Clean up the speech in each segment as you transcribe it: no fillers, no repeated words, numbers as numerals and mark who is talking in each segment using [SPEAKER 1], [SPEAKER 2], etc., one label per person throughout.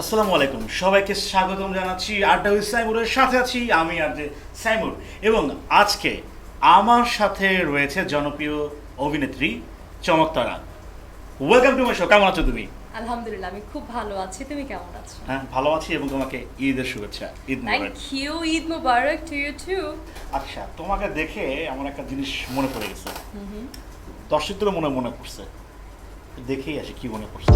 [SPEAKER 1] আসসালামু আলাইকুম, সবাইকে স্বাগতম জানাচ্ছি আড্ডা উইথ সাইমুরের সাথে আছি আমি আর যে সাইমুর। এবং আজকে আমার সাথে রয়েছে জনপ্রিয় অভিনেত্রী Chamaktara. Welcome to my show. কেমন আছো তুমি?
[SPEAKER 2] আলহামদুলিল্লাহ, আমি খুব ভালো আছি। তুমি কেমন আছো?
[SPEAKER 1] হ্যাঁ, ভালো আছি এবং তোমাকে ঈদের শুভেচ্ছা। Eid Mubarak.
[SPEAKER 2] Thank you. Eid Mubarak to you too.
[SPEAKER 1] আচ্ছা, তোমাকে দেখে আমার একটা জিনিস মনে পড়ে গেছে। দর্শকদেরও মনে মনে পড়ছে, দেখেই আসি কি মনে পড়ছে।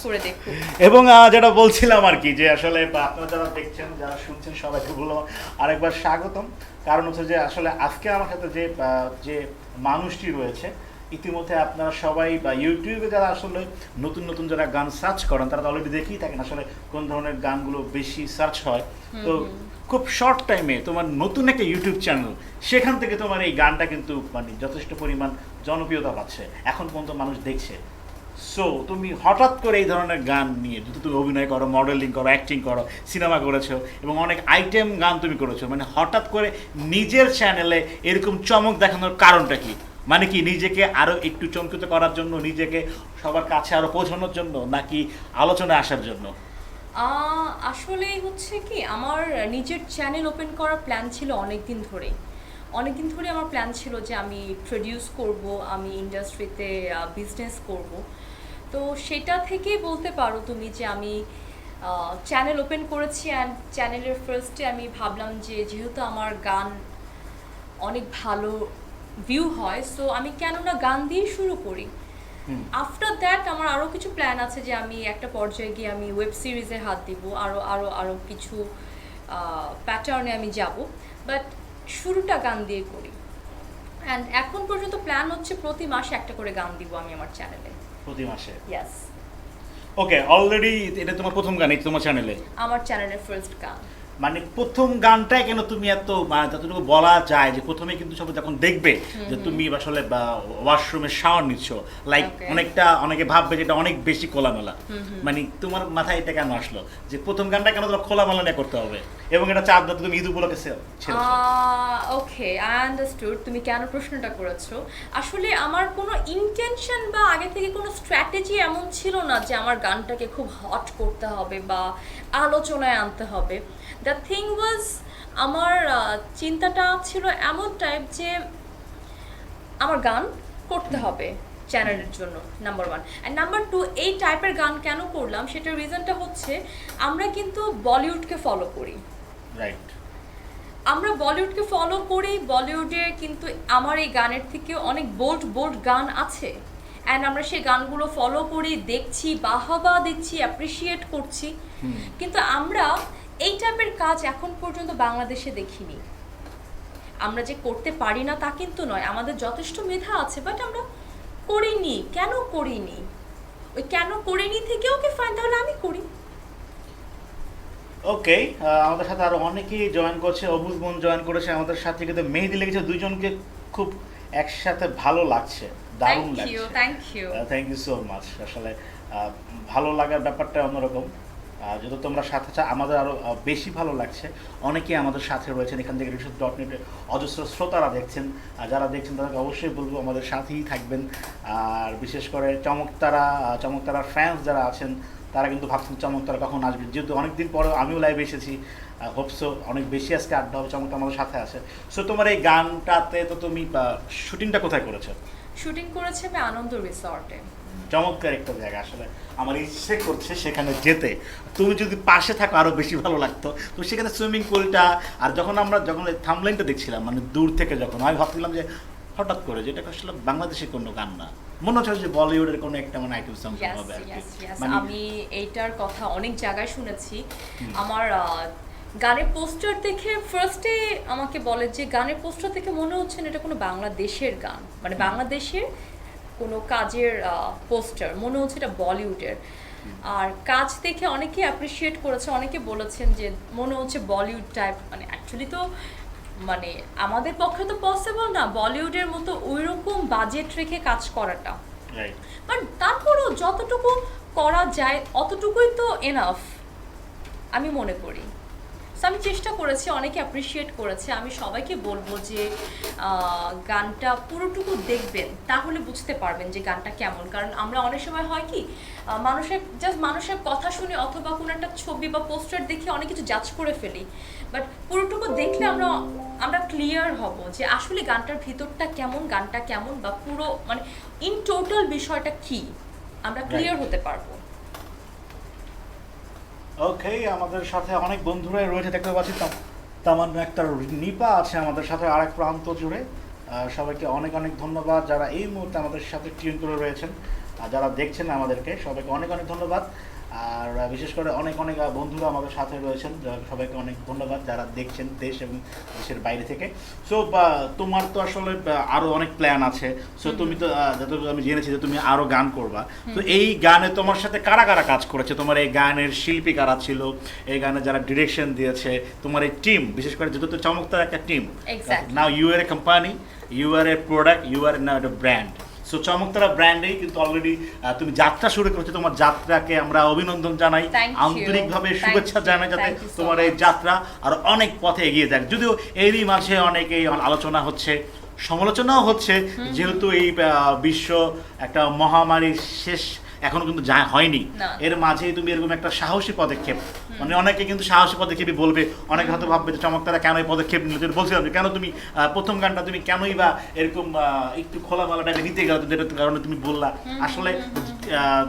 [SPEAKER 2] করে দেখো।
[SPEAKER 1] এবং যেটা বলছিলাম আর কি, যে আসলে আপনারা যারা দেখছেন, যারা শুনছেন, সবাইকে বলবো আরেকবার স্বাগতম। কারণ হচ্ছে যে আসলে আজকে আমার সাথে যে মানুষটি রয়েছে, ইতিমধ্যে আপনারা সবাই বা ইউটিউবে যারা আসলে নতুন নতুন যারা গান সার্চ করেন, তারা তো অলরেডি দেখেই থাকেন আসলে কোন ধরনের গানগুলো বেশি সার্চ হয়। তো খুব শর্ট টাইমে তোমার নতুন একটা ইউটিউব চ্যানেল, সেখান থেকে তোমার এই গানটা কিন্তু মানে যথেষ্ট পরিমাণ জনপ্রিয়তা পাচ্ছে, এখন পর্যন্ত মানুষ দেখছে। সো তুমি হঠাৎ করে এই ধরনের গান নিয়ে, যদি তুমি অভিনয় করো, মডেলিং করো, অ্যাক্টিং করো, সিনেমা করেছো এবং অনেক আইটেম গান তুমি করেছো, মানে হঠাৎ করে নিজের চ্যানেলে এরকম চমক দেখানোর কারণটা কি? মানে কি নিজেকে আরও একটু চমকিত করার জন্য, নিজেকে সবার কাছে আরও পৌঁছানোর জন্য, নাকি আলোচনায় আসার জন্য?
[SPEAKER 2] আসলে হচ্ছে কি, আমার নিজের চ্যানেল ওপেন করার প্ল্যান ছিল অনেক দিন ধরে আমার প্ল্যান ছিল যে আমি প্রডিউস করব, আমি ইন্ডাস্ট্রিতে বিজনেস করব। তো সেটা থেকেই বলতে পারো তুমি যে আমি চ্যানেল ওপেন করেছি। অ্যান্ড চ্যানেলের ফার্স্টে আমি ভাবলাম যে যেহেতু আমার গান অনেক ভালো ভিউ হয়, সো আমি কেন না গান দিয়ে শুরু করি। আফটার দ্যাট আমার আরও কিছু প্ল্যান আছে যে আমি একটা পর্যায়ে গিয়ে আমি ওয়েব সিরিজে হাত দিব, আরও কিছু প্যাটার্নে আমি যাব, বাট শুরুটা গান দিয়ে করি। অ্যান্ড এখন পর্যন্ত প্ল্যান হচ্ছে প্রতি মাসে একটা করে গান দিব আমি আমার চ্যানেলে।
[SPEAKER 1] প্রতি মাসে?
[SPEAKER 2] ইয়াস।
[SPEAKER 1] ওকে, অলরেডি এটা তোমার প্রথম গান এই তোমার চ্যানেলে?
[SPEAKER 2] আমার চ্যানেলের ফার্স্ট গান।
[SPEAKER 1] মানে প্রথম গানটাই কেন তুমি এত, যতটুকু বলা যায় যে প্রথমে কিন্তু সবাই যখন দেখবে যে তুমি আসলে ওয়াশরুমে শাওয়ার নিচ্ছ, লাইক অনেকটা অনেকে ভাববে যে এটা অনেক বেশি খোলামেলা। মানে তোমার মাথায় এটা কেন আসলো যে প্রথম গানটা কেন তোমার খোলামেলা নিয়ে করতে হবে, এবং এটা চাপ দাও তুমি ঈদ উপলক্ষে ছেড়েছো?
[SPEAKER 2] ওকে, আই আন্ডারস্টুড তুমি কেন প্রশ্নটা করেছো। আসলে আমার কোনো ইন্টেনশন বা আগে থেকে কোনো স্ট্র্যাটেজি এমন ছিল না যে আমার গানটাকে খুব হট করতে হবে বা আলোচনায় আনতে হবে। দ্য থিং ওয়াজ, আমার চিন্তাটা ছিল এমন টাইপ যে আমার গান করতে হবে চ্যানেলের জন্য, number one. And number two, এই টাইপের গান কেন করলাম সেটার রিজনটা হচ্ছে আমরা কিন্তু বলিউডকে ফলো করি।
[SPEAKER 1] রাইট।
[SPEAKER 2] আমরা বলিউডকে ফলো করি, বলিউডে কিন্তু আমার এই গানের থেকে অনেক বোল্ড বোল্ড গান আছে। অ্যান্ড আমরা সেই গানগুলো ফলো করি, দেখছি, বাহবা দিচ্ছি, অ্যাপ্রিসিয়েট করছি। কিন্তু আমরা এই টাইপের কাজ এখন পর্যন্ত বাংলাদেশে দেখিনি। আমরা যে করতে পারি না তা কিন্তু নয়, আমাদের যথেষ্ট মেধা আছে, বাট আমরা করিনি। কেন করিনি? ওই কেন করিনি থেকে ওকে ফাইন, তাহলে আমি করি।
[SPEAKER 1] ওকে, আমাদের সাথে আরো অনেকেই জয়েন করছে। অবুজ বোন জয়েন করেছে আমাদের সাথে, কিন্তু মেহেদি লেগেছে। দুইজনকে খুব একসাথে ভালো লাগছে, দারুণ লাগছে।
[SPEAKER 2] Thank you
[SPEAKER 1] thank you so much. আসলে ভালো লাগার ব্যাপারটা অন্যরকম। যদি তোমরা সাথে আমাদের আরও বেশি ভালো লাগছে। অনেকেই আমাদের সাথে রয়েছেন এখান থেকে, রিসোর্স.net অজস্র শ্রোতারা দেখছেন। যারা দেখছেন তাদেরকে অবশ্যই বলবো আমাদের সাথেই থাকবেন। আর বিশেষ করে চমকতারা ফ্যান্স যারা আছেন, তারা কিন্তু ভাবছেন চমৎকার কখন আসবে, যেহেতু অনেকদিন পরে আমিও লাইভে এসেছি, হোপসো অনেক বেশি আজকে আড্ডা হবে, চমৎকার আমাদের সাথে আছে। সো তোমার এই গানটাতে তো তুমি শুটিংটা কোথায় করেছো?
[SPEAKER 2] শুটিং করেছে আমি আনন্দ রিসর্টে।
[SPEAKER 1] চমৎকার একটা জায়গা, আসলে আমার ইচ্ছে করছে সেখানে যেতে। তুমি যদি পাশে থাকো আরো বেশি ভালো লাগতো। তো সেখানে সুইমিং পুলটা, আর যখন থামলাইনটা দেখছিলাম মানে দূর থেকে, যখন আমি ভাবছিলাম যে হঠাৎ করে যেটা আসলে বাংলাদেশের কোনো গান না, মনে হচ্ছে যে বলিউডের কোনো একটা মানে আইটেম সং হবে আর কি। মানে
[SPEAKER 2] আমি এইটার কথা অনেক জায়গায় শুনেছি। আমার গানের পোস্টার দেখে ফার্স্টে আমাকে বলে যে গানের পোস্টার দেখে মনে হচ্ছে না এটা কোনো বাংলাদেশের গান, মানে বাংলাদেশের কোনো কাজের পোস্টার, মনে হচ্ছে এটা বলিউডের। আর কাজ দেখে অনেকে অ্যাপ্রিসিয়েট করেছে, অনেকে বলেছেন যে মনে হচ্ছে বলিউড টাইপ, মানে অ্যাকচুয়ালি তো মানে আমাদের পক্ষে তো পসিবল না বলিউডের মতো ওইরকম বাজেট রেখে কাজ করাটা,
[SPEAKER 1] রাইট।
[SPEAKER 2] বাট তারপরেও যতটুকু করা যায় অতটুকুই তো এনাফ আমি মনে করি। সো আমি চেষ্টা করেছি, অনেকে অ্যাপ্রিসিয়েট করেছে। আমি সবাইকে বলবো যে গানটা পুরোটুকু দেখবেন, তাহলে বুঝতে পারবেন যে গানটা কেমন। কারণ আমরা অনেক সময় হয় কি মানুষের কথা শুনে অথবা কোনো একটা ছবি বা পোস্টার দেখে অনেক কিছু জাজ করে ফেলি, বাট পুরোটুকু দেখলে আমরা ক্লিয়ার হব যে আসলে গানটার ভিতরটা কেমন, গানটা কেমন, বা পুরো মানে ইন টোটাল বিষয়টা কি, আমরা ক্লিয়ার হতে পারবো।
[SPEAKER 1] ওকে, আমাদের সাথে অনেক বন্ধুরাই রয়েছে, দেখতে পাচ্ছি তামান্না আক্তার, নিপা আছে আমাদের সাথে আরেক প্রান্ত জুড়ে। সবাইকে অনেক অনেক ধন্যবাদ যারা এই মুহূর্তে আমাদের সাথে টিউন করে রয়েছেন, আর যারা দেখছেন আমাদেরকে সবাইকে অনেক অনেক ধন্যবাদ। আর বিশেষ করে অনেক অনেক বন্ধুরা আমাদের সাথে রয়েছেন, সবাইকে অনেক ধন্যবাদ যারা দেখছেন দেশ এবং দেশের বাইরে থেকে। সো তোমার তো আসলে আরও অনেক প্ল্যান আছে। সো তুমি তো যতটুকু আমি জেনেছি যে তুমি আরও গান করবা। তো এই গানে তোমার সাথে কারা কারা কাজ করেছে, তোমার এই গানের শিল্পী কারা ছিল, এই গানে যারা ডিরেকশন দিয়েছে, তোমার এই টিম, বিশেষ করে যেহেতু তো চমৎকার একটা team. Now you are a company, you are a product, you are now একটা ব্র্যান্ড। সো চমৎকার ব্র্যান্ডেই কিন্তু অলরেডি তুমি যাত্রা শুরু করেছো। তোমার যাত্রাকে আমরা অভিনন্দন জানাই, আন্তরিকভাবে শুভেচ্ছা জানাই, যাতে তোমার এই যাত্রা আর অনেক পথে এগিয়ে যাক। যদিও এরই মাঝে অনেকেই আলোচনা হচ্ছে, সমালোচনাও হচ্ছে, যেহেতু এই বিশ্ব একটা মহামারী শেষ এখনো কিন্তু যা হয়নি, এর মাঝেই তুমি এরকম একটা সাহসী পদক্ষেপ, মানে অনেকে কিন্তু সাহসী পদক্ষেপই বলবে, অনেকে হয়তো ভাববে যে চমৎকার কেন এই পদক্ষেপ নিলে। যদি বলছিলাম যে কেন তুমি প্রথম গানটা তুমি কেনই বা এরকম একটু খোলামেলা টাইপে নিতে গেলে, যেটার কারণে তুমি বললা আসলে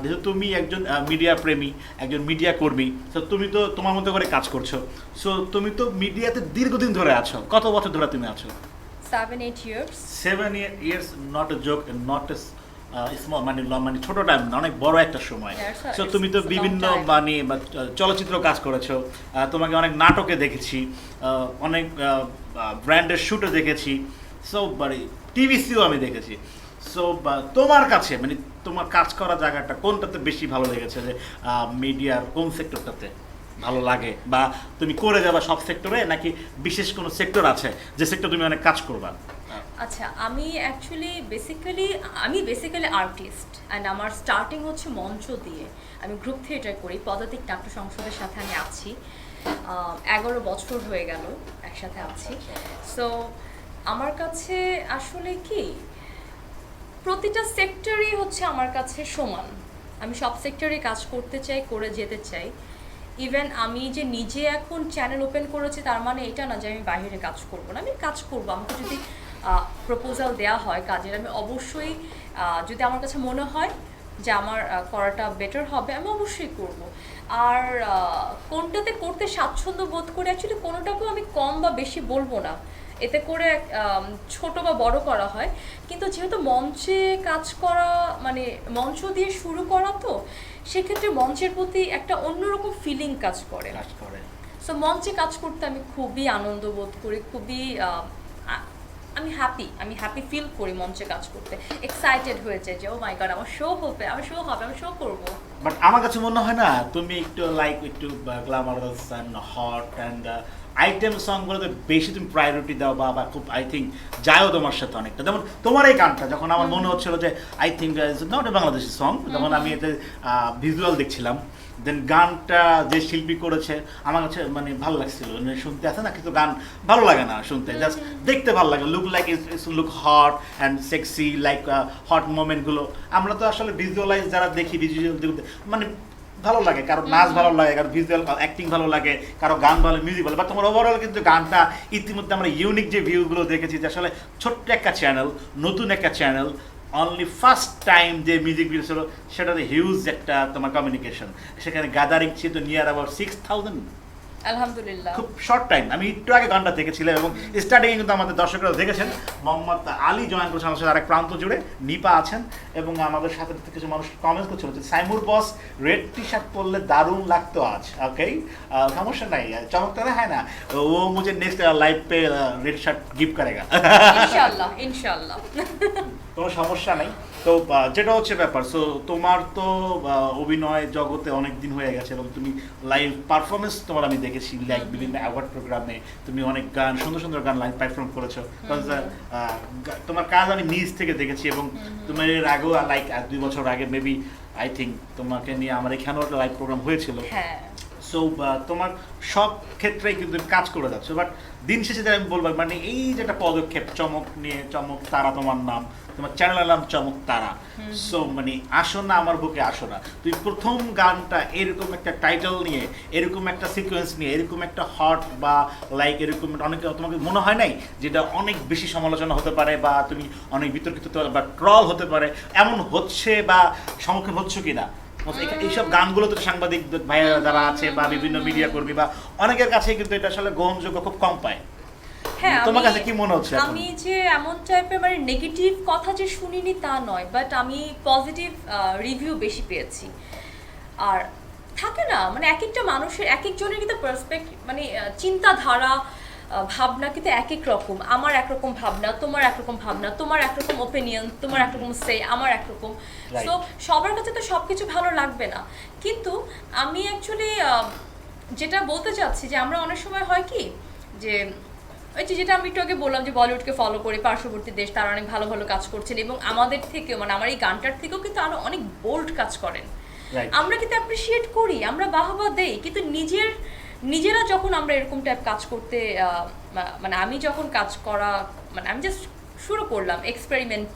[SPEAKER 1] যেহেতু তুমি একজন মিডিয়া প্রেমী, একজন মিডিয়া কর্মী, তো তুমি তো তোমার মতো করে কাজ করছো। সো তুমি তো মিডিয়াতে দীর্ঘদিন ধরে আছো, কত বছর ধরে তুমি আছো?
[SPEAKER 2] 7-8 years.
[SPEAKER 1] 7 years, not a joke, not a small, মানে ছোট টাইম না, অনেক বড় একটা সময়। সো তুমি তো বিভিন্ন মানে চলচ্চিত্র কাজ করেছো, তোমাকে অনেক নাটকে দেখেছি, অনেক ব্র্যান্ডের শুটে দেখেছি, সো মানে টিভিসিও আমি দেখেছি। সো তোমার কাছে মানে তোমার কাজ করা জায়গাটা কোনটাতে বেশি ভালো লেগেছে, যে মিডিয়ার কোন সেক্টরটাতে ভালো লাগে, বা তুমি করে যাবা সব সেক্টরে, নাকি বিশেষ কোনো সেক্টর আছে যে সেক্টর তুমি অনেক কাজ করবা?
[SPEAKER 2] আচ্ছা, আমি বেসিক্যালি আর্টিস্ট, অ্যান্ড আমার স্টার্টিং হচ্ছে মঞ্চ দিয়ে। আমি গ্রুপ থিয়েটার করি, পদাতিক নাট্য সংসদের সাথে আমি আছি, 11 বছর হয়ে গেল একসাথে আছি। সো আমার কাছে আসলে কি প্রতিটা সেক্টরই হচ্ছে আমার কাছে সমান। আমি সব সেক্টরে কাজ করতে চাই, করে যেতে চাই। ইভেন আমি যে নিজে এখন চ্যানেল ওপেন করেছি তার মানে এটা না যে আমি বাইরে কাজ করবো না, আমি কাজ করবো। আমাকে যদি প্রপোজাল দেওয়া হয় কাজের, আমি অবশ্যই, যদি আমার কাছে মনে হয় যে আমার করাটা বেটার হবে, আমি অবশ্যই করব। আর কোনটাতে করতে স্বাচ্ছন্দ্য বোধ করি, অ্যাকচুয়ালি কোনোটাকেও আমি কম বা বেশি বলবো না, এতে করে ছোট বা বড় করা হয়। কিন্তু যেহেতু মঞ্চে কাজ করা মানে মঞ্চ দিয়ে শুরু করা, তো সেক্ষেত্রে মঞ্চের প্রতি একটা অন্যরকম ফিলিং কাজ করে। সো মঞ্চে কাজ করতে আমি খুবই আনন্দ বোধ করি, খুবই আমি হ্যাপি ফিল করি মঞ্চে কাজ করতে, এক্সাইটেড হয়েছে যে ও মাই গড আমার শো হবে, আমি শো করব।
[SPEAKER 1] বাট আমার কাছে মনে হয় না তুমি একটু glamorous and hot and item সংগুলোতে বেশি তুমি প্রায়োরিটি দাও, বা খুব আই থিঙ্ক যায়ও তোমার সাথে অনেকটা। যেমন তোমার এই গানটা যখন আমার মনে হচ্ছিল যে I think not a Bangladeshi song, যখন আমি এতে ভিজুয়াল দেখছিলাম, দেন গানটা যে শিল্পী করেছে আমার কাছে মানে ভালো লাগছিল, মানে শুনতে আছে না কিছু গান ভালো লাগে না শুনতে, জাস্ট দেখতে ভালো লাগে, look hot and sexy, like hot মোমেন্টগুলো আমরা তো আসলে ভিজুয়ালাইজ যারা দেখি, ভিজুয়াল মানে ভালো লাগে, কারো নাচ ভালো লাগে, কারো ভিজুয়াল অ্যাক্টিং ভালো লাগে, কারো গান ভালো, মিউজিক ভালো, বাট তোমার ওভারঅল কিন্তু গানটা ইতিমধ্যে আমরা ইউনিক যে ভিউগুলো দেখেছি যে আসলে ছোট্ট একটা চ্যানেল, নতুন একটা চ্যানেল, অনলি ফার্স্ট টাইম যে মিউজিক ভিডিও ছিল সেটাতে হিউজ একটা তোমার কমিউনিকেশন, সেখানে গ্যাদারিং ছিল নিয়ার অ্যাবাউট 6,000,
[SPEAKER 2] আলহামদুলিল্লাহ।
[SPEAKER 1] খুব শর্ট টাইম। আমি একটু আগে গানটা দেখেছিলাম এবং স্টার্টিংয়ে কিন্তু আমাদের দর্শকরা দেখেছেন মোহাম্মদ আলী জয়েন করেছেন আমাদের সাথে আরেক প্রান্ত জুড়ে, নিপা আছেন এবং আমাদের সাথে কিছু মানুষ কমেন্ট করছিল যে সাইমুর বস রেড টি শার্ট পরলে দারুণ লাগতো আজ। ওকে, সমস্যা নাই, চমকता है ना, वो मुझे नेक्स्ट लाइव पे रेड शर्ट गिफ्ट करेगा।
[SPEAKER 2] ইনশাআল্লাহ ইনশাআল্লাহ।
[SPEAKER 1] কোনো সমস্যা নাই। তো যেটা হচ্ছে ব্যাপার, সো তোমার তো অভিনয় জগতে অনেক দিন হয়ে গেছে এবং তুমি লাইভ পারফরমেন্স তোমার আমি দেখেছি লাইক বিভিন্ন অ্যাওয়ার্ড প্রোগ্রামে, তুমি অনেক গান, সুন্দর সুন্দর গান লাইভ পারফর্ম করেছো। তোমার কাজ আমি নিজ থেকে দেখেছি এবং তুমি এর আগেও লাইক 2 বছর আগে মেবি আই থিঙ্ক তোমাকে নিয়ে আমার এখানেও একটা লাইভ প্রোগ্রাম হয়েছিল।
[SPEAKER 2] হ্যাঁ,
[SPEAKER 1] সো তোমার সব ক্ষেত্রেই কিন্তু কাজ করে যাচ্ছ, বাট দিন শেষে যে আমি বলবো মানে এই যে একটা পদক্ষেপ চমক নিয়ে, চমক তারা তোমার নাম, তোমার চ্যানেলের নাম চমক তারা, সো মানে আসো না আমার বুকে আসো না, তুই প্রথম গানটা এরকম একটা টাইটেল নিয়ে, এরকম একটা সিকোয়েন্স নিয়ে, এরকম একটা হট বা লাইক এরকম অনেক, তোমাকে মনে হয় নাই যেটা অনেক বেশি সমালোচনা হতে পারে বা তুমি অনেক বিতর্কিত হতে পারে বা ট্রল হতে পারে, এমন হচ্ছে বা সম্মুখীন হচ্ছ কিনা? এইসব গানগুলো তো সাংবাদিক ভাইয়া যারা আছে বা বিভিন্ন মিডিয়া কর্মী বা অনেকের কাছে কিন্তু এটা আসলে গ্রহণযোগ্য খুব কম পায়।
[SPEAKER 2] হ্যাঁ,
[SPEAKER 1] তোমার কাছে কি মনে হচ্ছে?
[SPEAKER 2] আমি যে এমন টাইপের মানে নেগেটিভ কথা যে শুনিনি তা নয়, বাট আমি পজিটিভ রিভিউ বেশি পেয়েছি। আর থাকে না মানে এক একটা মানুষের এক একজনের কিন্তু পার্সপেক্টিভ মানে চিন্তাধারা, ভাবনা কিন্তু এক এক রকম। আমার একরকম ভাবনা, তোমার একরকম ভাবনা, তোমার একরকম ওপিনিয়ন, তোমার একরকম সে, আমার একরকম। সো সবার কাছে তো সব কিছু ভালো লাগবে না। কিন্তু আমি অ্যাকচুয়ালি যেটা বলতে চাচ্ছি যে আমরা অনেক সময় হয় কি যে ওই যে যেটা আমি একটু আগে বললাম যে বলিউডকে ফলো করি, পার্শ্ববর্তী দেশ তারা অনেক ভালো ভালো কাজ করছেন এবং আমাদের থেকেও মানে আমার এই গানটার থেকেও কিন্তু আরো অনেক বোল্ড কাজ করেন। আমরা কিন্তু অ্যাপ্রিসিয়েট করি, আমরা বাহবা দেই, কিন্তু নিজেরা যখন আমরা এরকম টাইপ কাজ করতে মানে আমি যখন কাজ করা মানে আমি জাস্ট শুরু করলাম এক্সপেরিমেন্ট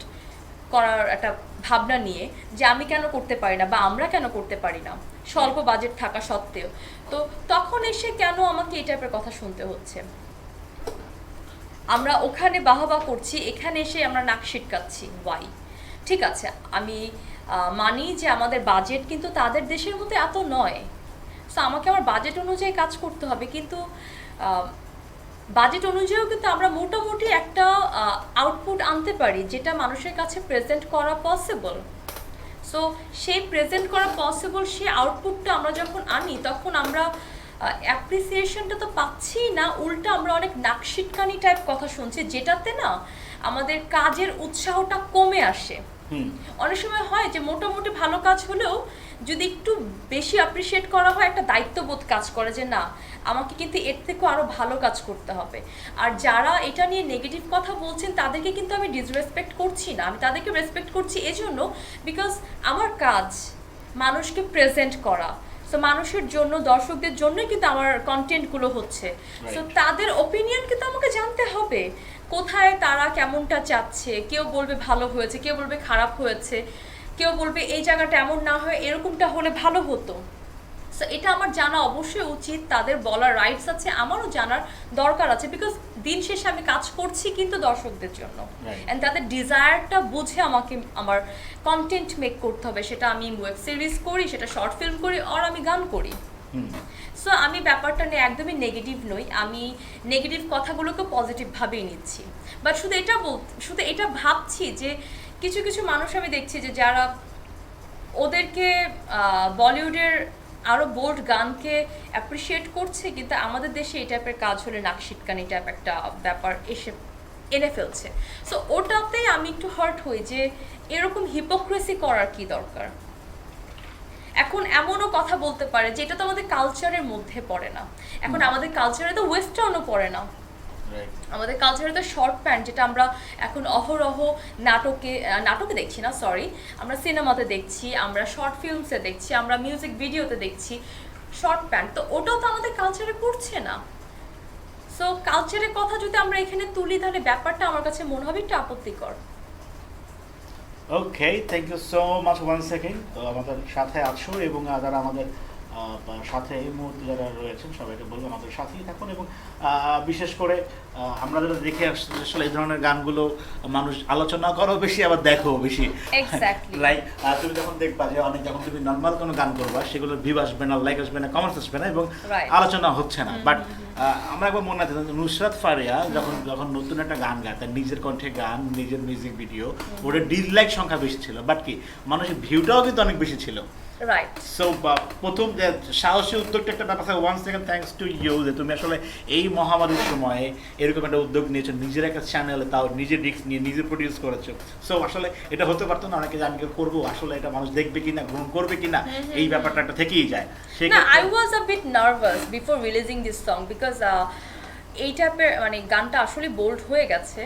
[SPEAKER 2] করার একটা ভাবনা নিয়ে যে আমি কেন করতে পারি না বা আমরা কেন করতে পারি না স্বল্প বাজেট থাকা সত্ত্বেও, তো তখন এসে কেন আমাকে এই টাইপের কথা শুনতে হচ্ছে? আমরা ওখানে বাহবা করছি, এখানে এসে আমরা নাক সিটকাচ্ছি, ওয়াই? ঠিক আছে, আমি মানি যে আমাদের বাজেট কিন্তু তাদের দেশের মতো এত নয়, সো আমাকে আমার বাজেট অনুযায়ী কাজ করতে হবে, কিন্তু বাজেট অনুযায়ীও কিন্তু আমরা মোটামুটি একটা আউটপুট আনতে পারি যেটা মানুষের কাছে প্রেজেন্ট করা পসিবল। সো সেই প্রেজেন্ট করা পসিবল সেই আউটপুটটা আমরা যখন আনি তখন আমরা অ্যাপ্রিসিয়েশনটা তো পাচ্ছি না, উল্টা আমরা অনেক নাকশিটকানি টাইপ কথা শুনছি যেটাতে না আমাদের কাজের উৎসাহটা কমে আসে। অনেক সময় হয় যে মোটামুটি ভালো কাজ হলেও যদি একটু বেশি অ্যাপ্রিসিয়েট করা হয় একটা দায়িত্ববোধ কাজ করে যে না আমাকে কিন্তু এর থেকেও আরও ভালো কাজ করতে হবে। আর যারা এটা নিয়ে নেগেটিভ কথা বলছেন তাদেরকে কিন্তু আমি ডিসরেসপেক্ট করছি না, আমি তাদেরকে রেসপেক্ট করছি এজন্য বিকজ আমার কাজ মানুষকে প্রেজেন্ট করা, সো মানুষের জন্য, দর্শকদের জন্যই কিন্তু আমার কন্টেন্টগুলো হচ্ছে। সো তাদের ওপিনিয়ন কিন্তু আমাকে জানতে হবে, কোথায় তারা কেমনটা চাচ্ছে। কেউ বলবে ভালো হয়েছে, কেউ বলবে খারাপ হয়েছে, কেউ বলবে এই জায়গাটা এমন না হয় এরকমটা হলে ভালো হতো। সো এটা আমার জানা অবশ্যই উচিত, তাদের বলার রাইটস আছে, আমারও জানার দরকার আছে, বিকজ দিন শেষে আমি কাজ করছি কিন্তু দর্শকদের জন্য, অ্যান্ড তাদের ডিজায়ারটা বুঝে আমাকে আমার কন্টেন্ট মেক করতে হবে। সেটা আমি ওয়েব সিরিজ করি, সেটা শর্ট ফিল্ম করি, আর আমি গান করি। সো আমি ব্যাপারটা নিয়ে একদমই নেগেটিভ নই, আমি নেগেটিভ কথাগুলোকে পজিটিভভাবেই নিচ্ছি। বাট শুধু এটা ভাবছি যে কিছু কিছু মানুষ আমি দেখছি যে যারা ওদেরকে বলিউডের আরও বোল্ড গানকে অ্যাপ্রিসিয়েট করছে, কিন্তু আমাদের দেশে এই টাইপের কাজ হলে নাকশিটকানি টাইপ একটা ব্যাপার এনে ফেলছে। সো ওটাতে আমি একটু হার্ট হই যে এরকম হিপোক্রেসি করার কি দরকার। এখন এমনও কথা বলতে পারে যে এটা তো আমাদের কালচারের মধ্যে পড়ে না, এখন আমাদের কালচারে তো ওয়েস্টার্নও পড়ে না, আমাদের কালচারে তো শর্ট প্যান্ট যেটা আমরা এখন অহরহ নাটকে দেখছি না, সরি, আমরা সিনেমাতে দেখছি, আমরা শর্ট ফিল্মসে দেখছি, আমরা মিউজিক ভিডিওতে দেখছি শর্ট প্যান্ট, তো ওটাও তো আমাদের কালচারে পড়ছে না। সো কালচারের কথা যদি আমরা এখানে তুলি তাহলে ব্যাপারটা আমার কাছে মনে হবে একটু আপত্তিকর।
[SPEAKER 1] Okay, thank you so much one second. তো আমাদের সাথে আছো এবং যারা আমাদের সাথে এই মুহূর্তে যারা রয়েছেন সবাইকে বলবো আমাদের সাথেই থাকুন এবং বিশেষ করে আমরা যারা দেখে আসছি আসলে এই ধরনের গানগুলো মানুষ আলোচনা করো বেশি আবার দেখো বেশি।
[SPEAKER 2] Exactly.
[SPEAKER 1] লাইক তুমি যখন দেখবা যে অনেক যখন তুমি নর্মাল কোনো গান করবা সেগুলোর ভিউ আসবে না, লাইক আসবে না, কমেন্টস আসবে না এবং
[SPEAKER 2] Right.
[SPEAKER 1] আলোচনা হচ্ছে না। বাট আমরা একবার মনে আছে নুসরাত ফারিয়া যখন যখন নতুন একটা গান গায় তার নিজের কণ্ঠে গান, নিজের মিউজিক ভিডিও, ওটার ডিসলাইক সংখ্যা বেশি ছিল বাট কি মানুষের ভিউটাও কিন্তু অনেক বেশি ছিল।
[SPEAKER 2] রাইট।
[SPEAKER 1] সো প্রথম যে সাহসী উদ্যোগটা একটা ব্যাপার থাকে, one second thanks to you যে তুমি আসলে এই মহামারীর সময়ে এরকম একটা উদ্যোগ নিয়েছো, নিজের একটা চ্যানেলে তাও নিজে রিস্ক নিয়ে নিজে প্রডিউস করেছো। সো আসলে এটা হতে পারতো না, অনেকে যে আমি করবো আসলে এটা মানুষ দেখবে কিনা, গ্রহণ করবে কিনা, এই ব্যাপারটা একটা থেকেই যায়।
[SPEAKER 2] না, I was a bit nervous before releasing this song because এই টাইপের মানে গানটা আসলে বোল্ড হয়ে গেছে।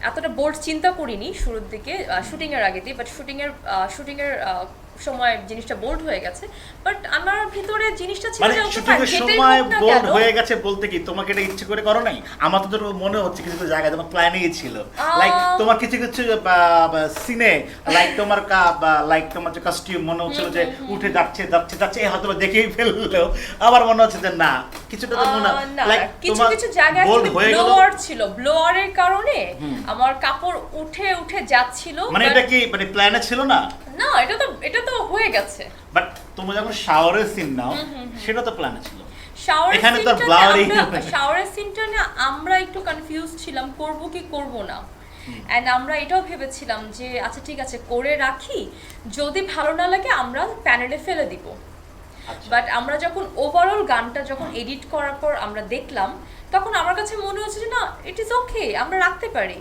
[SPEAKER 2] এতটা বোল্ড চিন্তা করিনি শুরুর দিকে শুটিং এর আগে দিয়ে, বাট শুটিং এর সময় জিনিসটা বোল্ড হয়ে গেছে। বাট আমার ভিতরে জিনিসটা ছিল
[SPEAKER 1] মানে
[SPEAKER 2] যে ওকে
[SPEAKER 1] শুটিং এর
[SPEAKER 2] যেটাই
[SPEAKER 1] সময়
[SPEAKER 2] হোক না
[SPEAKER 1] বোল্ড
[SPEAKER 2] কেন,
[SPEAKER 1] হয়ে গেছে বলতে কি তোমাকে এটা ইচ্ছে করে করো নাই? আমার তো মনে হচ্ছে কিছু কিছু জায়গায় তোমার প্ল্যানিং ছিল, লাইক তোমার কিছু কিছু সিনে লাইক তোমার লাইক তোমার যে কস্টিউম মনে হচ্ছিল যে উঠে যাচ্ছে যাচ্ছে যাচ্ছে হয়তো দেখেই ফেললো, আবার মনে হচ্ছে যে না কিছুটা তো মনে
[SPEAKER 2] না,
[SPEAKER 1] লাইক
[SPEAKER 2] কিছু
[SPEAKER 1] তোমার
[SPEAKER 2] কিছু জায়গায়
[SPEAKER 1] বোল্ড হয়ে গেল।
[SPEAKER 2] ব্লোয়ার ছিল, ব্লোয়ারের কারণে আমার কাপড় উঠে উঠে যাচ্ছিল।
[SPEAKER 1] মানে
[SPEAKER 2] but-
[SPEAKER 1] এটা কি মানে প্ল্যানে ছিল না?
[SPEAKER 2] না, এটা তো হয়ে গেছে।
[SPEAKER 1] বাট তুমি যখন শাওয়ারের সিন নাও সেটা তো প্ল্যানে ছিল।
[SPEAKER 2] শাওয়ারের
[SPEAKER 1] এখানে তো
[SPEAKER 2] সিনটা
[SPEAKER 1] ব্লাউরি
[SPEAKER 2] শাওয়ারের সিনটা না আমরা একটু কনফিউজ ছিলাম করব কি করব না। এন্ড আমরা এটাও ভেবেছিলাম যে আচ্ছা ঠিক আছে করে রাখি, যদি ভালো না লাগে আমরা প্যানেলে ফেলে দিব। বাট আমরা যখন ওভারঅল গানটা যখন এডিট করার পর আমরা দেখলাম, তখন আমার কাছে মনে হচ্ছে যে না, ইট ইজ ওকে, আমরা রাখতে পারি।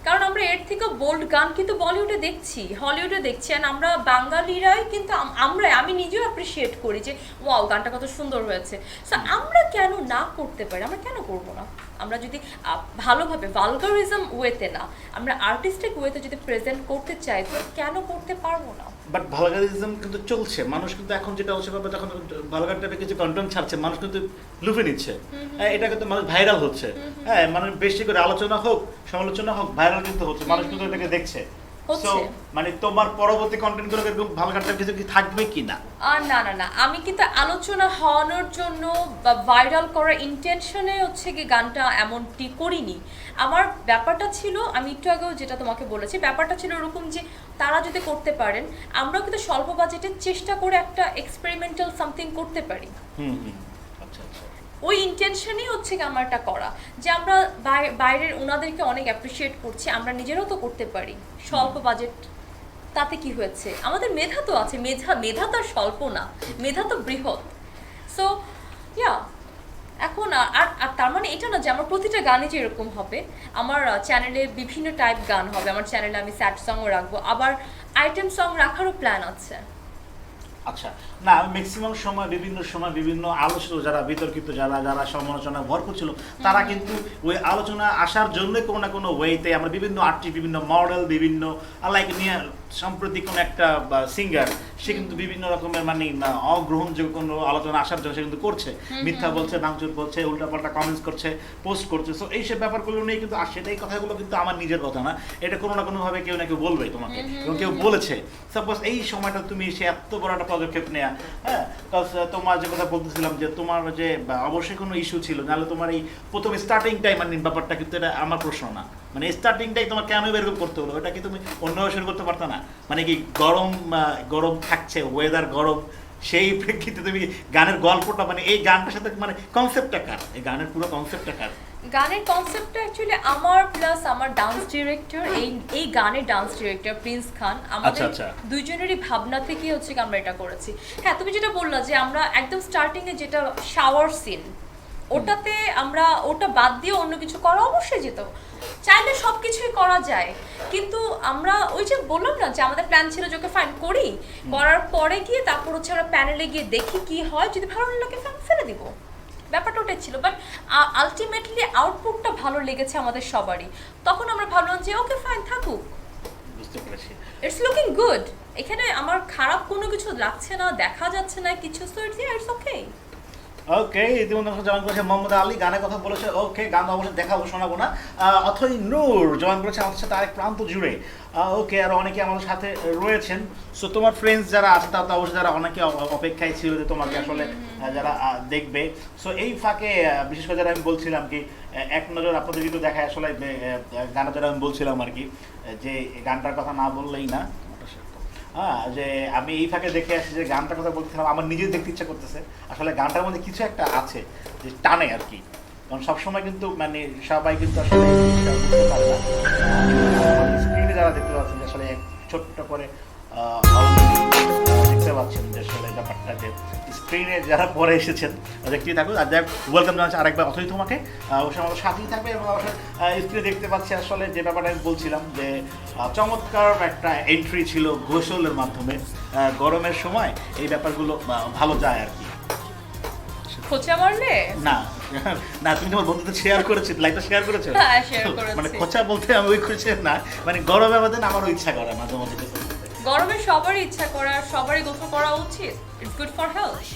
[SPEAKER 2] কারণ আমরা এর থেকে বোল্ড গান কিন্তু বলিউডে দেখছি, হলিউডে দেখছি, আর আমরা বাঙালিরাই কিন্তু আমি নিজেও অ্যাপ্রিসিয়েট করি যে ওয়াও গানটা কত সুন্দর হয়েছে। সো আমরা কেন না করতে পারি, আমরা কেন করব না? আমরা যদি ভালোভাবে ভালগারিজম ওয়েতে না, আমরা আর্টিস্টিক ওয়েতে যদি প্রেজেন্ট করতে চাই তো কেন করতে পারবো না?
[SPEAKER 1] বাট ভালগারিজম কিন্তু চলছে, মানুষ কিন্তু এখন যেটা হচ্ছে ব্যাপার, যখন ভালগার টাইপের কিছু কন্টেন্ট ছাড়ছে মানুষ কিন্তু লুফে নিচ্ছে। হ্যাঁ, এটা কিন্তু মানুষ ভাইরাল হচ্ছে। হ্যাঁ, মানে বেশি করে আলোচনা হোক সমালোচনা হোক ভাইরাল কিন্তু হচ্ছে, মানুষ কিন্তু এটাকে দেখছে। সো মানে তোমার পরবর্তী কন্টেন্ট গুলো এরকম ভালগার টাইপ কিছু কি থাকবে কিনা?
[SPEAKER 2] না না না, আমি কিন্তু আলোচনা হওয়ানোর জন্য বা ভাইরাল করার ইন্টেনশনে হচ্ছে কি গানটা এমনটি করিনি। আমার ব্যাপারটা ছিল, আমি একটু আগেও যেটা তোমাকে বলেছি, ব্যাপারটা ছিল এরকম যে তারা যদি করতে পারেন, আমরাও কিন্তু স্বল্প বাজেটে চেষ্টা করে একটা এক্সপেরিমেন্টাল সামথিং করতে পারি।
[SPEAKER 1] আচ্ছা আচ্ছা।
[SPEAKER 2] ওই ইন্টেনশনই হচ্ছে কি আমার এটা করা, যে আমরা বাইরের ওনাদেরকে অনেক অ্যাপ্রিসিয়েট করছি, আমরা নিজেরাও তো করতে পারি স্বল্প বাজেট। তাতে কি হয়েছে, আমাদের মেধা তো আছে, মেধা তো আর স্বল্প না, মেধা তো বৃহৎ। সো ইয়া, এখন আর তার মানে এটা না যে আমার প্রতিটা গানই যে এরকম হবে। আমার চ্যানেলে বিভিন্ন টাইপ গান হবে, আমার চ্যানেলে আমি স্যাড সংও রাখবো, আবার আইটেম সং রাখারও প্ল্যান আছে।
[SPEAKER 1] আচ্ছা, না ম্যাক্সিমাম সময় বিভিন্ন আলোচিত যারা বিতর্কিত যারা সমালোচনা ভরপুর ছিল তারা কিন্তু ওই আলোচনা আসার জন্য কোনো না কোনো ওয়েতে আমরা বিভিন্ন আর্টিস্ট, বিভিন্ন মডেল, বিভিন্ন লাইক নিয়ে সম্প্রতি কোনো একটা সিঙ্গার সে কিন্তু বিভিন্ন রকমের মানে অগ্রহণযোগ্য কোনো আলোচনা আসার জন্য সে কিন্তু করছে, মিথ্যা বলছে, ভাঙচুর করছে, উল্টাপাল্টা কমেন্টস করছে, পোস্ট করছে। সো এইসব ব্যাপারগুলো নিয়ে কিন্তু সেটাই কথাগুলো কিন্তু আমার নিজের কথা না, এটা কোনো না কোনোভাবে কেউ না কেউ বলবে তোমাকে এবং কেউ বলেছে। সাপোজ এই সময়টা তুমি সে এত বড় একটা পদক্ষেপ নেয়া, হ্যাঁ, তোমার যে কথা বলতেছিলাম যে তোমার যে অবশ্যই কোনো ইস্যু ছিল, নাহলে তোমার এই প্রথম স্টার্টিং টাইম মানে ব্যাপারটা কিন্তু এটা আমার প্রশ্ন না, মানে স্টার্টিংটাই তোমার কেন এরকম করতে হলো, এটা কি তুমি অন্যভাবে শুরু করতে পারতো না? মানে কি গরম থাকছে, ওয়েদার গরম, সেই প্রেক্ষিতে তুমি গানের গল্পটা মানে এই গানটার সাথে মানে কনসেপ্টটা কার, এই গানের পুরো কনসেপ্টটা কার?
[SPEAKER 2] গানের কনসেপ্টটা অ্যাকচুয়ালি আমার প্লাস আমার ডান্স ডিরেক্টর, এই গানের ডান্স ডিরেক্টর প্রিন্স খান, আমাদের দুইজনেরই ভাবনা থেকে হচ্ছে কি আমরা এটা করেছি। হ্যাঁ, তুমি যেটা বললা যে আমরা একদম স্টার্টিং এ যেটা শাওয়ার সিন, ওটাতে আমরা ওটা বাদ দিয়ে অন্য কিছু করা অবশ্যই যেত, চাইলে সব কিছুই করা যায়, কিন্তু আমরা ওই যে বললাম না যে আমাদের প্ল্যান ছিল যে ওকে ফাইন করি, করার পরে গিয়ে তারপর হচ্ছে আমরা প্যানেলে গিয়ে দেখি কি হয়, যদি ভালো না লাগে ফেলে দিব, ব্যাপারটা ওটাই ছিল। বাট আলটিমেটলি আউটপুটটা ভালো লেগেছে আমাদের সবারই, তখন আমরা ভাবলাম যে ওকে ফাইন থাকুক,
[SPEAKER 1] বুঝতে পেরেছি,
[SPEAKER 2] ইটস লুকিং গুড, এখানে আমার খারাপ কোনো কিছু লাগছে না, দেখা যাচ্ছে না কিছু, সো ইটস ওকে।
[SPEAKER 1] ওকে, ইতিমধ্যে জয়েন করেছে মোহাম্মদ আলী, গানের কথা বলেছে। ওকে, গান অবশ্যই দেখাবো, শোনাবো না। অথই নূর জয়েন করেছে আমাদের সাথে আরেক প্রান্ত জুড়ে। ওকে, আর অনেকে আমাদের সাথে রয়েছেন। সো তোমার ফ্রেন্ডস যারা আছে তারা তো অবশ্যই, যারা অনেকে অপেক্ষায় ছিল যে তোমাকে আসলে যারা দেখবে। সো এই ফাঁকে বিশেষ করে যারা আমি বলছিলাম কি এক নজর আপনাদের কিন্তু দেখায় আসলে গানটা যারা আমি বলছিলাম আর কি, যে গানটার কথা না বললেই না। হ্যাঁ, যে আমি এই ফাঁকে দেখে আসি যে গানটার কথা বলছিলাম, আমার নিজের দেখতে ইচ্ছা করতেছে। আসলে গানটার মধ্যে কিছু একটা আছে যে টানে আর কি, কারণ সবসময় কিন্তু মানে সবাই কিন্তু আসলে এই জিনিসটা বুঝতে পারে না। স্ক্রিনে যারা দেখতে পাচ্ছেন যে আসলে এক ছোট্ট করে দেখতে পাচ্ছেন যে আসলে ব্যাপারটা, যে স্ক্রিনে যারা পরে এসেছেন দেখতেই থাকুন। আর যাই ওয়েলকাম জানাচ্ছি আরেকবার অথই তোমাকে, অবশ্যই আমাদের সাথেই থাকবে। এবং অবশ্যই স্ক্রিনে দেখতে পাচ্ছি আসলে যে ব্যাপারটা আমি বলছিলাম যে চমৎকার একটা এন্ট্রি ছিল গোসলের মাধ্যমে। গরমের সময় এই ব্যাপারগুলো ভালো যায় আর কি।
[SPEAKER 2] খোঁচা মারলে
[SPEAKER 1] না না, তুমি তোমার বন্ধুদের শেয়ার করেছো, লাইভটা শেয়ার করেছো?
[SPEAKER 2] হ্যাঁ, share করেছি।
[SPEAKER 1] মানে খোঁচা বলতে আমি ওই খুঁজে না, মানে গরমে আমাদের আমারও ইচ্ছা করে মাঝে মাঝে গোসল করতে।
[SPEAKER 2] গরমে সবারই ইচ্ছা করে, আর সবারই গোসল করা উচিত। It's good for health.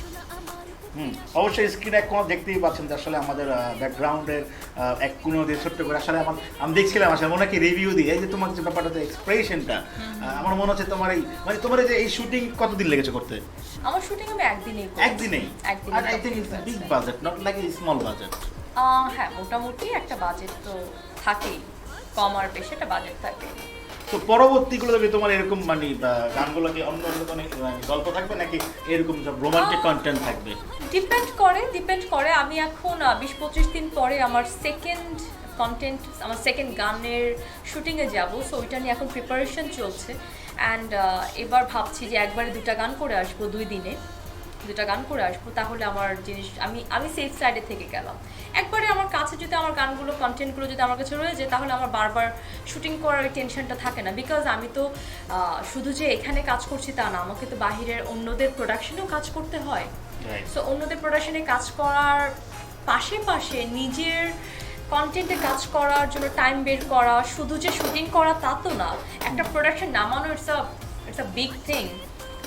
[SPEAKER 1] অবশ্যই স্ক্রিনে এক কোনো দেখতেই পাচ্ছেন যে আসলে আমাদের ব্যাকগ্রাউন্ডের এক কোনো দিয়ে ছোট্ট করে আসলে আমি দেখছিলাম আসলে মনে কি রিভিউ দিই, এই যে তোমার যে ব্যাপারটা এক্সপ্রেশনটা, আমার মনে হচ্ছে তোমার এই মানে তোমার এই যে এই শুটিং কতদিন লেগেছে করতে?
[SPEAKER 2] আমার শুটিং আমি একদিনেই করেছি।
[SPEAKER 1] একদিনেই?
[SPEAKER 2] একদিনেই
[SPEAKER 1] আর I think it's big budget, not like a small budget.
[SPEAKER 2] হ্যাঁ, মোটামুটি একটা বাজেট তো থাকেই, কম আর বেশি একটা বাজেট থাকে।
[SPEAKER 1] তো পরবর্তীগুলো দেখবে তোমার এরকম মানে গানগুলো কি অন্য অন্য কোনো গল্প থাকবে নাকি এরকম সব রোমান্টিক কন্টেন্ট থাকবে?
[SPEAKER 2] ডিপেন্ড করে। আমি এখন 20-25 দিন পরে আমার সেকেন্ড কন্টেন্ট, আমার সেকেন্ড গানের শুটিংয়ে যাব। সো ওইটা নিয়ে এখন প্রিপারেশন চলছে। অ্যান্ড এবার ভাবছি যে একবারে 2টা গান করে আসবো, 2 দিনে 2টা গান করে আসবো। তাহলে আমার জিনিস আমি সেফ সাইডে থেকে গেলাম। একবারে আমার কাছে যদি আমার গানগুলো, কন্টেন্টগুলো যদি আমার কাছে রয়ে যায়, তাহলে আমার বারবার শুটিং করার টেনশনটা থাকে না। বিকজ আমি তো শুধু যে এখানে কাজ করছি তা না, আমাকে তো বাহিরের অন্যদের প্রোডাকশনেও কাজ করতে হয়। সো অন্যদের প্রোডাকশনে কাজ করার পাশে নিজের কন্টেন্টে কাজ করার জন্য টাইম বের করা, শুধু যে শুটিং করা তা তো না। একটা প্রোডাকশন নামানো ইটস আ বিগ থিং।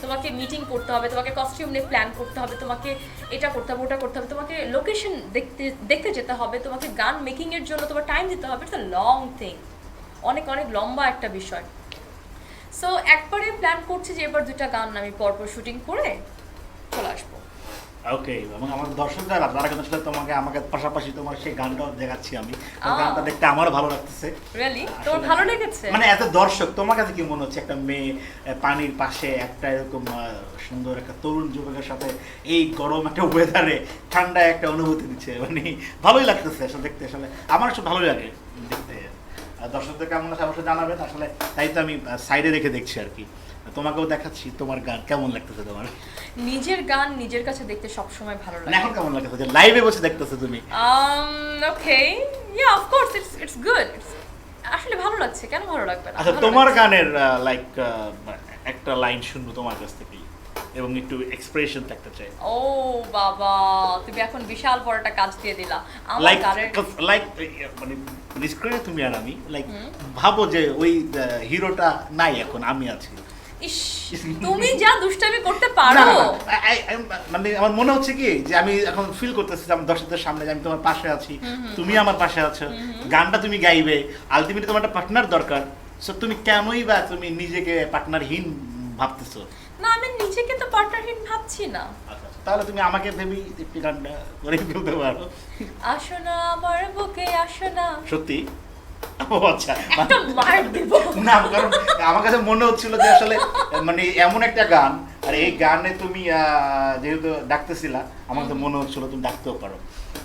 [SPEAKER 2] তোমাকে মিটিং করতে হবে, তোমাকে কস্টিউম নিয়ে প্ল্যান করতে হবে, তোমাকে এটা করতে হবে, ওটা করতে হবে, তোমাকে লোকেশন দেখতে যেতে হবে, তোমাকে গান মেকিংয়ের জন্য তোমার টাইম দিতে হবে। ইটস আ লং থিং, অনেক লম্বা একটা বিষয়। সো একবারে প্ল্যান করছি যে এবার 2টা গান আমি পরপর শুটিং করে চলে আসবো।
[SPEAKER 1] ওকে, এবং আমার দর্শকরা যারা কিন্তু আসলে তোমাকে আমাকে পাশাপাশি তোমার সেই গানটাও দেখাচ্ছি আমি, গানটা দেখতে আমারও ভালো লাগতেছে।
[SPEAKER 2] রিয়েলি? তোর ভালো লেগেছে?
[SPEAKER 1] মানে এত দর্শক, তোমার কাছে কি মনে হচ্ছে একটা মেয়ে পানির পাশে একটা এরকম সুন্দর একটা তরুণ যুবকের সাথে এই গরম একটা ওয়েদারে ঠান্ডা একটা অনুভূতি দিচ্ছে, মানে ভালোই লাগতেছে আসলে দেখতে। আসলে আমার সব ভালোই লাগে দেখতে। দর্শকদের কেমন আছে অবশ্যই জানাবেন। আসলে তাই তো আমি সাইডে রেখে দেখছি আর কি, তোমাকেও দেখাচ্ছি তোমার গান কেমন লাগতেছে তোমার।
[SPEAKER 2] নিজের গান নিজের কাছে দেখতে সবসময় ভালো
[SPEAKER 1] মানে
[SPEAKER 2] লাগে।
[SPEAKER 1] এখন কেমন লাগতেছে যে লাইভে বসে দেখতেছো তুমি?
[SPEAKER 2] ওকে, ইয়া অফ কোর্স ইটস গুড। আসলে ভালো লাগছে, কেন ভালো লাগবে না?
[SPEAKER 1] আচ্ছা,
[SPEAKER 2] ভালো
[SPEAKER 1] তোমার
[SPEAKER 2] লাগছে।
[SPEAKER 1] গানের লাইক একটা লাইন শুনবো তোমার কাছ থেকে এবং একটু এক্সপ্রেশন থাকতে চাই।
[SPEAKER 2] ও বাবা, তুমি এখন বিশাল বড় একটা কাজ দিয়ে দিলা আমার
[SPEAKER 1] লাইক
[SPEAKER 2] গানের।
[SPEAKER 1] লাইক মানে স্ক্রিনে তুমি আর আমি, লাইক ভাবো যে ওই হিরোটা নাই, এখন আমি আছি।
[SPEAKER 2] ইস, তুমি যা দুষ্টামি করতে
[SPEAKER 1] না,
[SPEAKER 2] পারো।
[SPEAKER 1] না, না, মানে আমার মনে হচ্ছে কি যে আমি এখন ফিল করতেছি যে আমার দর্শকদের সামনে যে আমি তোমার পাশে আছি, তুমি আমার পাশে আছো, গানটা তুমি গাইবে, আলটিমেটলি তোমার একটা পার্টনার দরকার। সো তুমি কেনই বা তুমি নিজেকে পার্টনারহীন ভাবতেছো?
[SPEAKER 2] না, আমি নিজেকে তো পার্টনারহীন ভাবছি না।
[SPEAKER 1] আচ্ছা, তাহলে তুমি আমাকে ভেবেই একটি গানটা করে ফেলতে পারো।
[SPEAKER 2] আসো না আমার বুকে, আসো না।
[SPEAKER 1] সত্যি? ও আচ্ছা,
[SPEAKER 2] একটা মার দেব।
[SPEAKER 1] না, কারণ আমার কাছে মনে হচ্ছিল যে আসলে মানে এমন একটা গান, আর এই গানে তুমি যেহেতু ডাকতেছিলা, আমার কাছে মনে হচ্ছিল তুমি ডাকতেও পারো।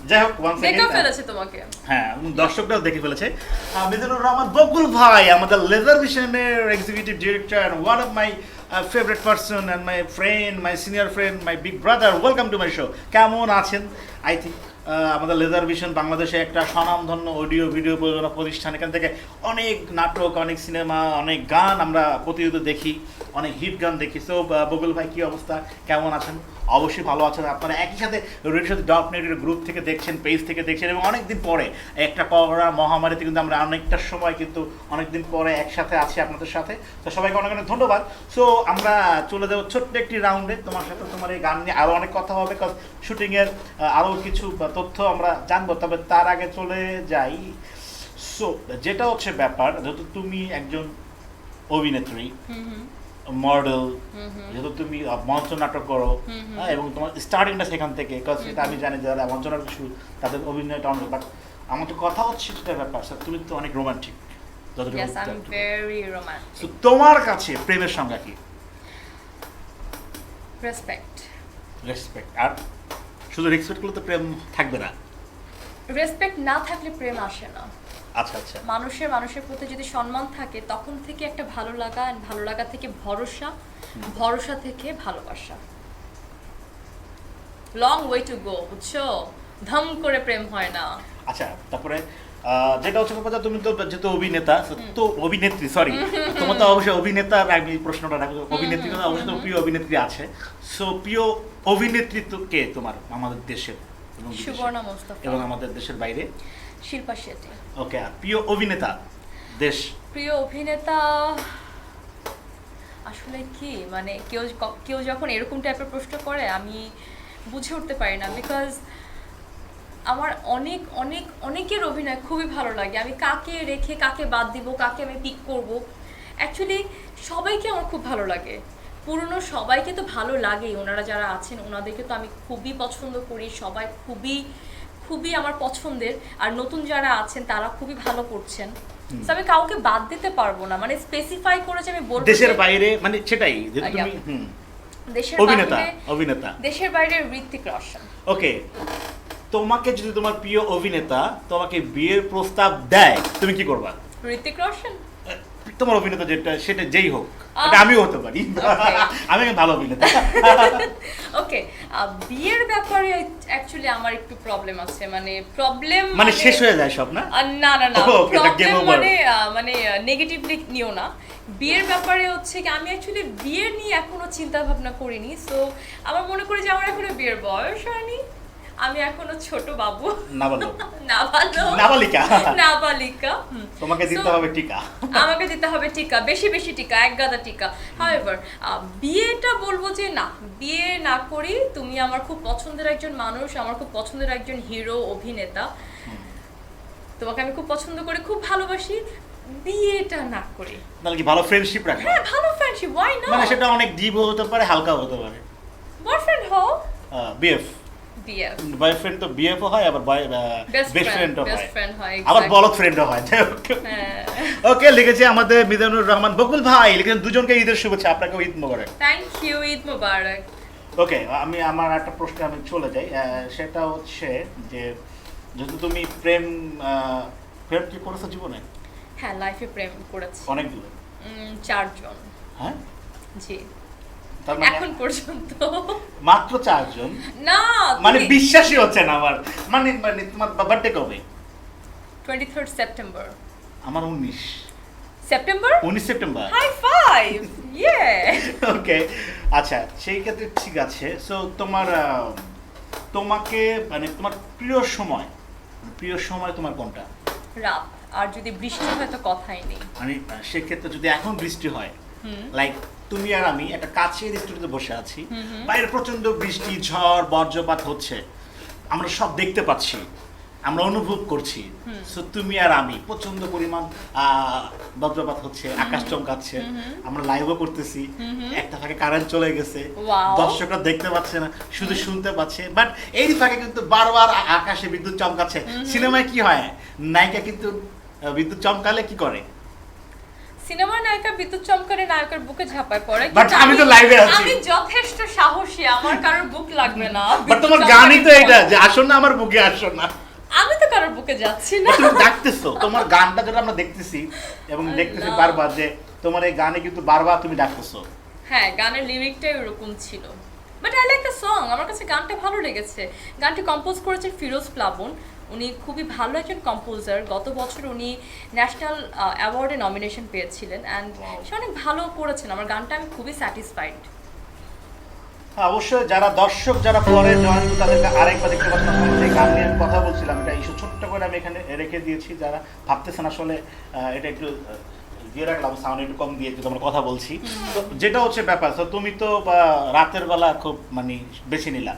[SPEAKER 1] যাই হোক, ওয়ান্স
[SPEAKER 2] দেখে
[SPEAKER 1] এগেইন
[SPEAKER 2] ফেলেছে তোমাকে।
[SPEAKER 1] হ্যাঁ, দর্শকরাও দেখে ফেলেছে। মিজানুর রহমান বকুল ভাই, আমাদের লেজার ভিশনের executive director, and one of my favorite person and my friend, my senior friend, my big brother. Welcome to my show. কেমন আছেন? আই থিঙ্ক আমাদের লেজার ভিশন বাংলাদেশে একটা স্বনামধন্য অডিও ভিডিও প্রযোজনা প্রতিষ্ঠান। এখান থেকে অনেক নাটক, অনেক সিনেমা, অনেক গান আমরা প্রতিনিয়ত দেখি, অনেক হিট গান দেখি। সো বকুল ভাই, কী অবস্থা, কেমন আছেন? অবশ্যই ভালো আছেন। আপনারা একই সাথে রেডিও সাথে .net গ্রুপ থেকে দেখছেন, পেজ থেকে দেখছেন, এবং অনেকদিন পরে একটা করোনা মহামারীতে কিন্তু আমরা অনেকটা সময় কিন্তু অনেকদিন পরে একসাথে আছি আপনাদের সাথে। তো সবাইকে অনেক অনেক ধন্যবাদ। সো আমরা চলে যাবো ছোট্ট একটি রাউন্ডে, তোমার সাথে তোমার এই গান নিয়ে আরও অনেক কথা হবে, বিকজ শুটিংয়ের আরও কিছু তথ্য আমরা জানবো। তবে তার আগে চলে যাই। সো যেটা হচ্ছে ব্যাপার, যেহেতু তুমি একজন অভিনেত্রী, মডেল, যেহেতু তুমি মঞ্চ নাটক করো, এবং তোমার স্টার্টিংটা সেখান থেকে, বিকজ এটা আমি জানি যারা মঞ্চ নাটক শুরু তাদের অভিনয়টা অনেক। বাট আমার তো কথা হচ্ছে সেটা ব্যাপার, তুমি তো অনেক romantic.
[SPEAKER 2] Yes, I'm very romantic.
[SPEAKER 1] So, তোমার কাছে প্রেমের সংজ্ঞা কি?
[SPEAKER 2] Respect.
[SPEAKER 1] রেসপেক্ট। আর শুধু রেসপেক্ট করলে তো প্রেম থাকবে না।
[SPEAKER 2] রেসপেক্ট না থাকলে প্রেম আসে না।
[SPEAKER 1] আচ্ছা আচ্ছা।
[SPEAKER 2] মানুষের প্রতি যদি সম্মান থাকে, তখন থেকে একটা ভালো লাগা, ভালো লাগা থেকে ভরসা, ভরসা থেকে ভালোবাসা। লং ওয়ে টু গো, বুঝছো? ধম করে প্রেম হয় না।
[SPEAKER 1] আচ্ছা, তারপরে যেটা হচ্ছে কথা, তুমি তো যেহেতু অভিনেতা, তো অভিনেত্রী, সরি, তোমার তো অবশ্যই অভিনেতার, আমি প্রশ্নটা রাখবো, অভিনেত্রী তো অবশ্যই তো প্রিয় অভিনেত্রী আছে। সো প্রিয় অভিনেত্রী তো কে তোমার আমাদের দেশের এবং বিদেশের?
[SPEAKER 2] সুবর্ণা মুস্তাফা।
[SPEAKER 1] এবং আমাদের দেশের বাইরে?
[SPEAKER 2] শিল্পা শেট্টি।
[SPEAKER 1] ওকে। আর প্রিয় অভিনেতা দেশ?
[SPEAKER 2] প্রিয় অভিনেতা আসলে কি, মানে কেউ যখন এরকম টাইপের প্রশ্ন করে আমি বুঝে উঠতে পারি না, বিকজ আমার অনেকের অভিনয় খুবই ভালো লাগে। আমি কাকে রেখে কাকে বাদ দিব, কাকে আমি পিক করব, অ্যাকচুয়ালি সবাইকে আমার খুব ভালো লাগে। পুরনো সবাইকে তো ভালো লাগেই, ওনারা যারা আছেন ওনাদেরকে তো আমি খুবই পছন্দ করি, সবাই খুবই খুবই আমার পছন্দের। আর নতুন যারা আছেন তারা খুবই ভালো করছেন। তো আমি কাউকে বাদ দিতে পারবো না, মানে স্পেসিফাই করে যে আমি বলবো
[SPEAKER 1] দেশের বাইরে, মানে সেটাই যে তুমি
[SPEAKER 2] দেশের
[SPEAKER 1] অভিনেতা
[SPEAKER 2] দেশের বাইরে ঋত্বিক রোশন।
[SPEAKER 1] ওকে। তোমাকে যদি তোমার প্রিয় অভিনেতা তোমাকে বিয়ের প্রস্তাব দেয়, তুমি কি করবা?
[SPEAKER 2] ঋত্বিক রোশন
[SPEAKER 1] তোমার অভিনেতা যেটা, সেটা যেই হোক, এটা আমিও হতে পারি, আমি ভালো অভিনেতা।
[SPEAKER 2] ওকে, বিয়ের ব্যাপারে অ্যাকচুয়ালি আমার একটু প্রবলেম আছে, মানে
[SPEAKER 1] শেষ হয়ে যায় সব, না
[SPEAKER 2] না
[SPEAKER 1] প্রবলেম
[SPEAKER 2] মানে নেগেটিভলি নিও না। বিয়ের ব্যাপারে হচ্ছে কি, আমি অ্যাকচুয়ালি বিয়ে নিয়ে এখনো চিন্তা ভাবনা করিনি। সো আমার মনে করি যে আমার এখনো বিয়ের বয়স হয়নি, আমি এখনো ছোট বাবু, নাবালিকা।
[SPEAKER 1] তোমাকে দিতে হবে টিকা,
[SPEAKER 2] আমাকে দিতে হবে টিকা, বেশি বেশি টিকা, এক গাদা টিকা। হাউএভার বিয়েটা বলবো যে না, বিয়ে না করি। তুমি আমার খুব পছন্দের একজন মানুষ, আমার খুব পছন্দের একজন হিরো অভিনেতা, তোমাকে আমি খুব পছন্দ করি, খুব ভালোবাসি। বিয়েটা না করি,
[SPEAKER 1] তাহলে কি ভালো ফ্রেন্ডশিপ রাখবে?
[SPEAKER 2] হ্যাঁ, ভালো ফ্রেন্ডশিপ, ওয়াই নট?
[SPEAKER 1] মানে সেটা অনেক ডিপ হতে পারে, হালকা হতে পারে।
[SPEAKER 2] বয়ফ্রেন্ড হও,
[SPEAKER 1] বিএফ, বয়ফ্রেন্ড তো বিএফ হয়, আবার বেস্ট ফ্রেন্ড হয়, আবার বলক ফ্রেন্ডও হয়। ওকে, লিখেছে আমাদের মিজানুর রহমান বকুল ভাই, লিখেছেন দুজনকে ঈদের শুভেচ্ছা, আপনাকে ঈদ মোবারক।
[SPEAKER 2] থ্যাংক ইউ, ঈদ মোবারক।
[SPEAKER 1] ওকে, আমার একটা প্রশ্নে আমি চলে যাই। সেটা হচ্ছে যে যেহেতু তুমি প্রেম কি করেছো জীবনে?
[SPEAKER 2] হ্যাঁ, লাইফে প্রেম করেছি
[SPEAKER 1] অনেকগুলো,
[SPEAKER 2] 4 জন।
[SPEAKER 1] হ্যাঁ
[SPEAKER 2] জি,
[SPEAKER 1] মানে
[SPEAKER 2] এখন পর্যন্ত
[SPEAKER 1] মাত্র 4 জন?
[SPEAKER 2] না,
[SPEAKER 1] মানে বিশ্বাসই হচ্ছে না আমার। মানে তোমার বার্থডে কবে?
[SPEAKER 2] 23 সেপ্টেম্বর।
[SPEAKER 1] আমার 19
[SPEAKER 2] সেপ্টেম্বর।
[SPEAKER 1] হাই
[SPEAKER 2] ফাইভ, ইয়ে।
[SPEAKER 1] ওকে, আচ্ছা, সেই ক্ষেত্রে ঠিক আছে। সো তোমাকে মানে তোমার প্রিয় সময় তোমার কোনটা?
[SPEAKER 2] রাত, আর যদি বৃষ্টি হয় তো কথাই নেই।
[SPEAKER 1] মানে সেক্ষেত্রে যদি এখন বৃষ্টি হয়, লাইক তুমি আর আমি একটা কাছের স্টুডিওতে বসে আছি, বাইরে প্রচন্ড বৃষ্টি, ঝড়, বজ্রপাত হচ্ছে, আমরা সব দেখতে পাচ্ছি, আমরা অনুভব করছি। সো তুমি আর আমি, প্রচন্ড পরিমাণ বজ্রপাত হচ্ছে, আকাশ চমকাচ্ছে, আমরা লাইভও করতেছি, একটা ফাঁকে কারেন্ট চলে গেছে, দর্শকরা দেখতে পাচ্ছে না, শুধু শুনতে পাচ্ছে, বাট এই ফাঁকে কিন্তু বারবার আকাশে বিদ্যুৎ চমকাচ্ছে। সিনেমায় কি হয়, নায়িকা কিন্তু বিদ্যুৎ চমকালে কি করে?
[SPEAKER 2] সিনেমার নায়িকা বিদ্যুৎ চমকারে নায়কের বুকে ঝাঁপায় পড়ে।
[SPEAKER 1] বাট আমি তো লাইভে আছি,
[SPEAKER 2] আমি যথেষ্ট সাহসী, আমার কারোর বুক লাগবে না।
[SPEAKER 1] বাট তোমার গানই তো এটা যে আসো না আমার বুকে, আসো না।
[SPEAKER 2] আমি তো কারোর বুকে যাচ্ছি না।
[SPEAKER 1] তুমি ডাকতেছো, তোমার গানটা যেটা আমরা দেখতেছি এবং দেখতেছি বারবার, যে তোমার এই গানে কিন্তু বারবার তুমি ডাকতেছো।
[SPEAKER 2] হ্যাঁ, গানের লিরিকটাই ওরকম ছিল। But I like the song, আমার কাছে গানটা ভালো লেগেছে। গানটি কম্পোজ করেছেন ফিরোজ প্লাবন, উনি খুবই ভালো একজন কম্পোজার। গত বছর উনি ন্যাশনাল অ্যাওয়ার্ডে নমিনেশন পেয়েছিলেন অ্যান্ড সে অনেক ভালো করেছেন। আমার গানটা আমি খুবই স্যাটিসফাইড।
[SPEAKER 1] অবশ্যই যারা দর্শক যারা পরে জয়েন তাদেরকে আরেকবার দেখতে পাচ্ছেন আসলে যে গান নিয়ে আমি কথা বলছিলাম, এটা ইস্যু ছোট্ট করে আমি এখানে রেখে দিয়েছি। যারা ভাবতেছেন আসলে এটা একটু দিয়ে রাখলাম, সাউন্ড একটু কম দিয়ে আমরা কথা বলছি। তো যেটা হচ্ছে ব্যাপার, তো তুমি তো রাতের বেলা খুব মানে বেছে নিলা।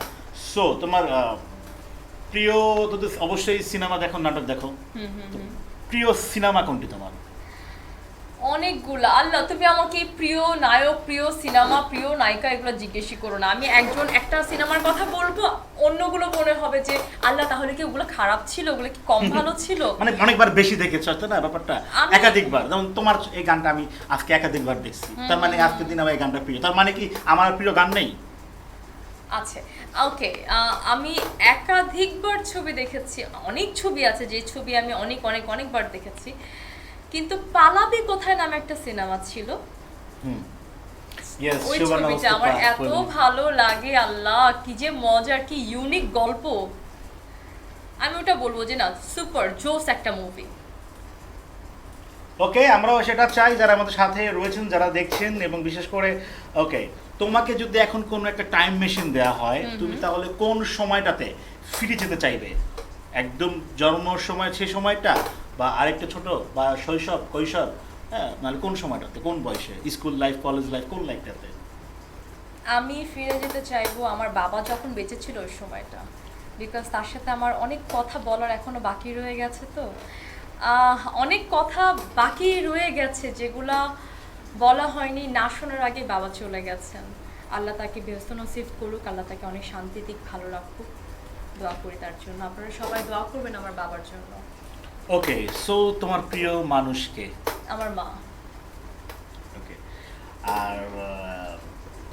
[SPEAKER 1] সো তোমার প্রিয় তো অবশ্যই সিনেমা দেখো, নাটক দেখো, তো প্রিয় সিনেমা কোনটি তোমার?
[SPEAKER 2] অনেকগুলো। আল্লাহ, তুমি আমাকে প্রিয় নায়ক, প্রিয় সিনেমা, প্রিয় নায়িকা এগুলো জিজ্ঞেসই করো না। আমি একটা সিনেমার কথা বলবো, অন্যগুলো মনে হবে যে আল্লাহ তাহলে কি ওগুলো খারাপ ছিল, ওগুলো কি কম ভালো ছিল।
[SPEAKER 1] মানে অনেকবার বেশি দেখেছো তো না ব্যাপারটা, একাধিকবার। যেমন তোমার এই গানটা আমি আজকে একাধিকবার দেখছি, তার মানে আজকের দিন আমার এই গানটা প্রিয়, তার মানে কি আমার প্রিয় গান নেই?
[SPEAKER 2] আচ্ছা, ওকে। আমি একাধিকবার ছবি দেখেছি, অনেক ছবি আছে যে ছবি আমি অনেক অনেক অনেকবার দেখেছি, কিন্তু পালাবি কোথায় নামে একটা সিনেমা ছিল, ওই ছবিটা আমার এত ভালো লাগে। আল্লাহ, কি যে মজার, কি ইউনিক গল্প। আমি ওটা বলবো যে না, সুপার জোস একটা মুভি।
[SPEAKER 1] ওকে, আমরাও সেটা চাই যারা আমাদের সাথে রয়েছেন, যারা দেখছেন। এবং বিশেষ করে ওকে, তোমাকে যদি এখন কোনো একটা টাইম মেশিন দেওয়া হয়, তুমি তাহলে কোন সময়টাতে ফিরে যেতে চাইবে? একদম জন্ম সময়, সেই সময়টা, বা আরেকটা ছোট, বা শৈশব কৈশোর, হ্যাঁ, মানে কোন সময়টাতে, কোন বয়সে, স্কুল লাইফ, কলেজ লাইফ, কোন লাইফটাতে?
[SPEAKER 2] আমি ফিরে যেতে চাইবো আমার বাবা যখন বেঁচে ছিল ওই সময়টা, বিকজ তার সাথে আমার অনেক কথা বলার এখনো বাকি রয়ে গেছে। তো অনেক কথা বাকি রয়ে গেছে যেগুলা বলা হয়নি, না শোনার আগে বাবা চলে গেছেন। আল্লাহ তাকে ব্যস্ত নসিব করুক, আল্লাহ তাকে অনেক শান্তি দিক, ভালো রাখুক। দোয়া করি তার জন্য, আপনারা সবাই দোয়া করবেন আমার বাবার জন্য।
[SPEAKER 1] ওকে, সো তোমার প্রিয় মানুষকে?
[SPEAKER 2] আমার মা।
[SPEAKER 1] ওকে, আর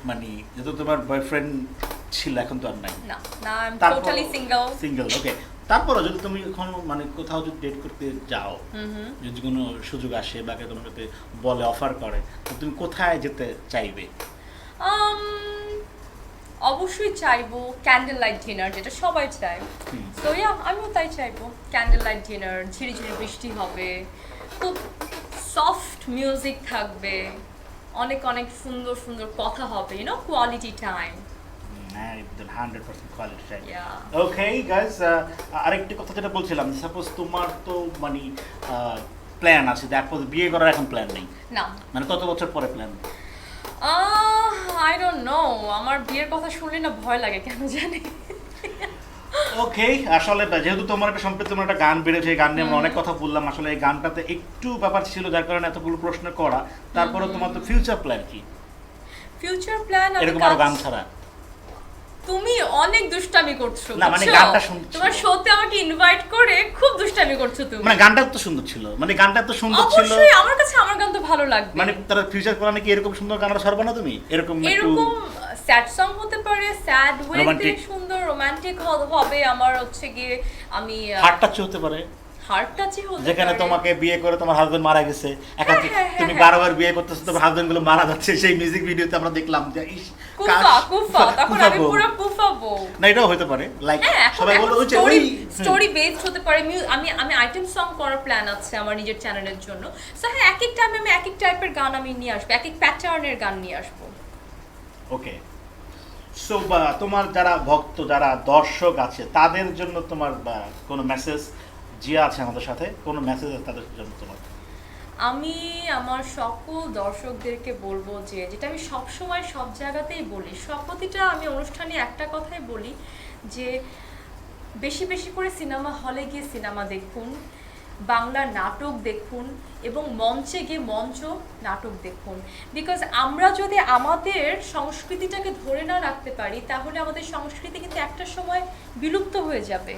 [SPEAKER 1] মানে যেহেতু তোমার বয়ফ্রেন্ড ছিল, এখন তো আর নাই?
[SPEAKER 2] না না, I am totally single.
[SPEAKER 1] Single, okay. তারপরও যদি তুমি এখন মানে কোথাও যদি ডেট করতে যাও, যদি কোনো সুযোগ আসে বা তোমার সাথে বলে, অফার করে, তো তুমি কোথায় যেতে চাইবে?
[SPEAKER 2] অবশ্যই চাইবো ক্যান্ডেল লাইট ডিনার, যেটা সবাই চায়। তো ইয়া, আমিও তাই চাইবো ক্যান্ডেল লাইট ডিনার, ঝিরিঝিরি বৃষ্টি হবে, খুব সফট মিউজিক থাকবে, অনেক অনেক সুন্দর সুন্দর কথা হবে, কোয়ালিটি টাইম।
[SPEAKER 1] একদম 100% quality time.
[SPEAKER 2] Yeah.
[SPEAKER 1] Okay guys, আরেকটি কথা যেটা বলছিলাম, সাপোজ তোমার তো মানে প্ল্যান আছে, দেখো বিয়ে করার এখন প্ল্যান নেই
[SPEAKER 2] না।
[SPEAKER 1] মানে কত বছর পরে প্ল্যান?
[SPEAKER 2] আই ডোন্ট নো, আমার বিয়ের কথা শুনলে না ভয় লাগে, কেন জানি।
[SPEAKER 1] ওকে, আসলে যেহেতু তোমার একটা সম্প্রতি তোমার একটা গান বেরোছে, এই গান নিয়ে আমরা অনেক কথা বললাম, আসলে এই গানটাতে একটু ব্যাপার ছিল যার কারণে এতগুলো প্রশ্ন করা। তারপরে তোমার তো ফিউচার প্ল্যান কি?
[SPEAKER 2] ফিউচার প্ল্যান
[SPEAKER 1] এরকম আরো গান ছাড়া?
[SPEAKER 2] তুমি অনেক দুষ্টামি করছো
[SPEAKER 1] না, মানে গানটা শুনছি,
[SPEAKER 2] তোমার শোতে আমাকে ইনভাইট করে খুব দুষ্টামি করছো তুমি।
[SPEAKER 1] মানে গানটা তো সুন্দর ছিল, মানে গানটা তো সুন্দর ছিল
[SPEAKER 2] অবশ্যই, আমার কাছে আমার গান তো ভালো লাগবে।
[SPEAKER 1] মানে তার ফিউচার প্ল্যানে কি এরকম সুন্দর গানটা ছাড়বে না তুমি? এরকম
[SPEAKER 2] স্যাড সং হতে পারে, স্যাড ওয়েতে সুন্দর রোমান্টিক হবে। আমার হচ্ছে গিয়ে আমি
[SPEAKER 1] হার্ট টাচ হতে পারে,
[SPEAKER 2] হার্ট টাচই হতে পারে,
[SPEAKER 1] যেখানে তোমাকে বিয়ে করে তোমার হাজবেন্ড মারা গেছে, এখন তুমি বারবার বিয়ে করতেছো, তোমার হাজবেন্ড গুলো মারা যাচ্ছে, সেই মিউজিক ভিডিওতে আমরা দেখলাম যে ইস
[SPEAKER 2] কুফা কুফা, তখন আমি পুরো কুফাবো।
[SPEAKER 1] না, এটাও হতে পারে, লাইক সবাই বলে ওই
[SPEAKER 2] স্টোরি বেসড হতে পারে। আমি আইটেম সং করার প্ল্যান আছে আমার নিজের চ্যানেলের জন্য। সো হ্যাঁ, এক এক টাইমে আমি এক এক টাইপের গান আমি নিয়ে আসবো, এক এক প্যাটার্নের গান নিয়ে আসবো।
[SPEAKER 1] ওকে, সো তোমার যারা ভক্ত, যারা দর্শক আছে, তাদের জন্য তোমার কোনো মেসেজ? জিয়া আছে আমাদের সাথে, কোনো মেসেজ আছে তাদের জন্য তোমার?
[SPEAKER 2] আমি আমার সকল দর্শকদেরকে বলবো যে, যেটা আমি সব সময় সব জায়গাতেই বলি, প্রতিটা আমি অনুষ্ঠানে একটা কথাই বলি যে বেশি বেশি করে সিনেমা হলে গিয়ে সিনেমা দেখুন, বাংলা নাটক দেখুন, এবং মঞ্চে গিয়ে মঞ্চ নাটক দেখুন। বিকজ আমরা যদি আমাদের সংস্কৃতিটাকে ধরে না রাখতে পারি, তাহলে আমাদের সংস্কৃতি কিন্তু একটা সময় বিলুপ্ত হয়ে যাবে।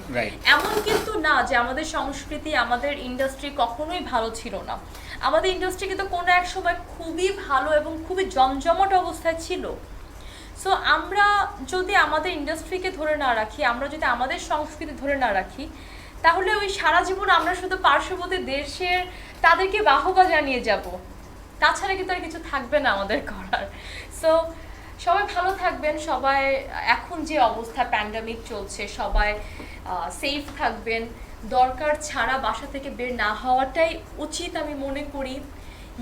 [SPEAKER 2] এমন কিন্তু না যে আমাদের সংস্কৃতি, আমাদের ইন্ডাস্ট্রি কখনোই ভালো ছিল না। আমাদের ইন্ডাস্ট্রি কিন্তু কোনো এক সময় খুবই ভালো এবং খুবই জমজমাট অবস্থায় ছিল। সো আমরা যদি আমাদের ইন্ডাস্ট্রিকে ধরে না রাখি, আমরা যদি আমাদের সংস্কৃতি ধরে না রাখি, তাহলে ওই সারা জীবন আমরা শুধু পার্শ্ববর্তী দেশের তাদেরকে বাহবা জানিয়ে যাব, তাছাড়া কিন্তু আর কিছু থাকবে না আমাদের করার। সো সবাই ভালো থাকবেন, সবাই এখন যে অবস্থা প্যান্ডামিক চলছে সবাই সেফ থাকবেন, দরকার ছাড়া বাসা থেকে বের না হওয়াটাই উচিত আমি মনে করি।